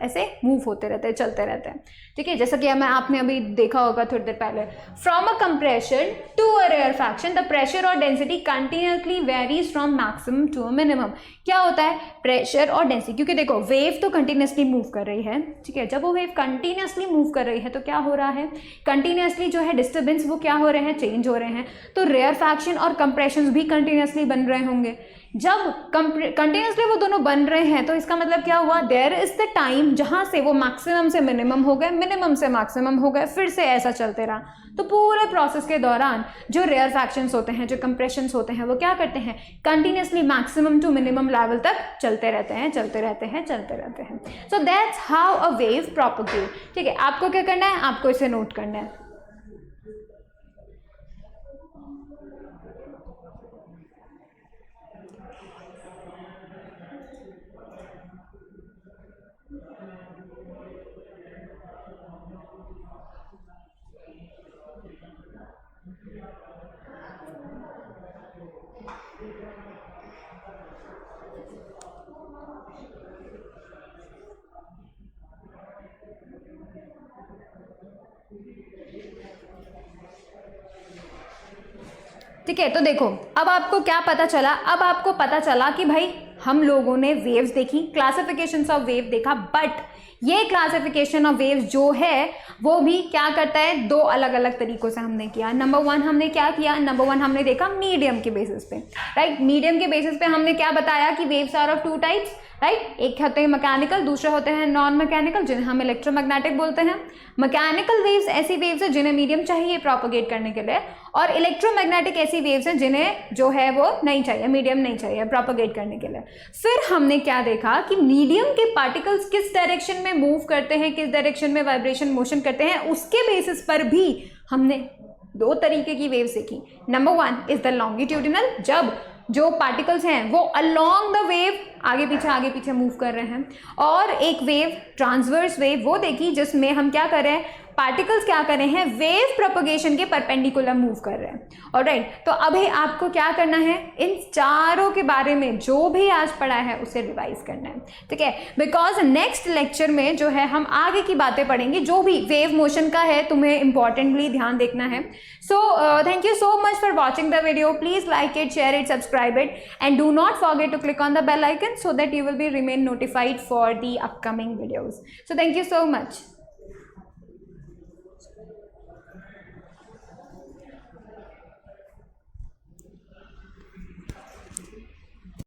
ऐसे मूव होते रहते हैं, चलते रहते हैं, ठीक है। जैसा कि आपने अभी देखा होगा थोड़ी देर पहले, from a compression to a rarefaction the pressure और density continuously varies from maximum to a minimum. क्या होता है, प्रेशर और डेंसिटी, क्योंकि देखो वेव तो कंटिन्यूसली मूव कर रही है, ठीक है। जब वो वेव कंटिन्यूसली मूव कर रही है तो क्या हो रहा है, कंटिन्यूसली जो है डिस्टर्बेंस वो क्या हो रहे हैं, चेंज हो रहे हैं। तो रेयर फैक्शन और कंप्रेशन भी कंटिन्यूसली बन रहे होंगे। जब कंटिन्यूसली वो दोनों बन रहे हैं तो इसका मतलब क्या हुआ, देयर इज द टाइम जहां से वो मैक्सिमम से मिनिमम हो गए, मिनिमम से मैक्सिमम हो गए, फिर से ऐसा चलते रहा। तो पूरे प्रोसेस के दौरान जो रेयर फैक्शंस होते हैं, जो कंप्रेशंस होते हैं, वो क्या करते हैं, continuously maximum to minimum level तक चलते रहते हैं। So that's how a wave propagate, ठीक है। आपको क्या करना है, आपको इसे नोट करना है। ठीक है, तो देखो अब आपको क्या पता चला, अब आपको पता चला कि भाई हम लोगों ने वेव्स देखी, क्लासिफिकेशंस ऑफ वेव देखा, बट ये क्लासिफिकेशन ऑफ वेव्स जो है वो भी क्या करता है, दो अलग अलग तरीकों से हमने किया। नंबर वन हमने क्या किया, नंबर वन हमने देखा मीडियम के बेसिस पे, राइट। मीडियम के बेसिस पे हमने क्या बताया कि waves are of two types, right. एक होते हैं मैकेनिकल, दूसरे होते हैं नॉन मैकेनिकल, जिन्हें हम इलेक्ट्रोमैग्नेटिक बोलते हैं। मैकेनिकल वेव्स ऐसी वेव्स हैं जिन्हें मीडियम चाहिए प्रोपोगेट करने के लिए, और इलेक्ट्रोमैग्नेटिक ऐसी वेव्स हैं जिन्हें जो है वो नहीं चाहिए, मीडियम नहीं चाहिए प्रोपोगेट करने के लिए। फिर हमने क्या देखा कि मीडियम के पार्टिकल्स किस डायरेक्शन में मूव करते हैं, किस डायरेक्शन में वाइब्रेशन मोशन करते हैं, उसके बेसिस पर भी हमने दो तरीके की वेव्स देखी। Number one is the longitudinal, जब जो पार्टिकल्स हैं वो अलोंग द वेव आगे पीछे मूव कर रहे हैं, और एक वेव ट्रांसवर्स वेव वो देखी जिसमें हम क्या कर रहे हैं, पार्टिकल्स क्या कर रहे हैं, वेव प्रोपगेशन के परपेंडिकुलर मूव कर रहे हैं। ऑलराइट, तो अभी आपको क्या करना है, इन चारों के बारे में जो भी आज पढ़ा है उसे रिवाइज करना है, ठीक है। बिकॉज नेक्स्ट लेक्चर में जो है हम आगे की बातें पढ़ेंगे, जो भी वेव मोशन का है तुम्हें इंपॉर्टेंटली ध्यान देखना है। So thank you so much for watching the video, please like it, share it, subscribe it, and do not forget to click on the bell icon so that you will be remain notified for the upcoming videos. So thank you so much.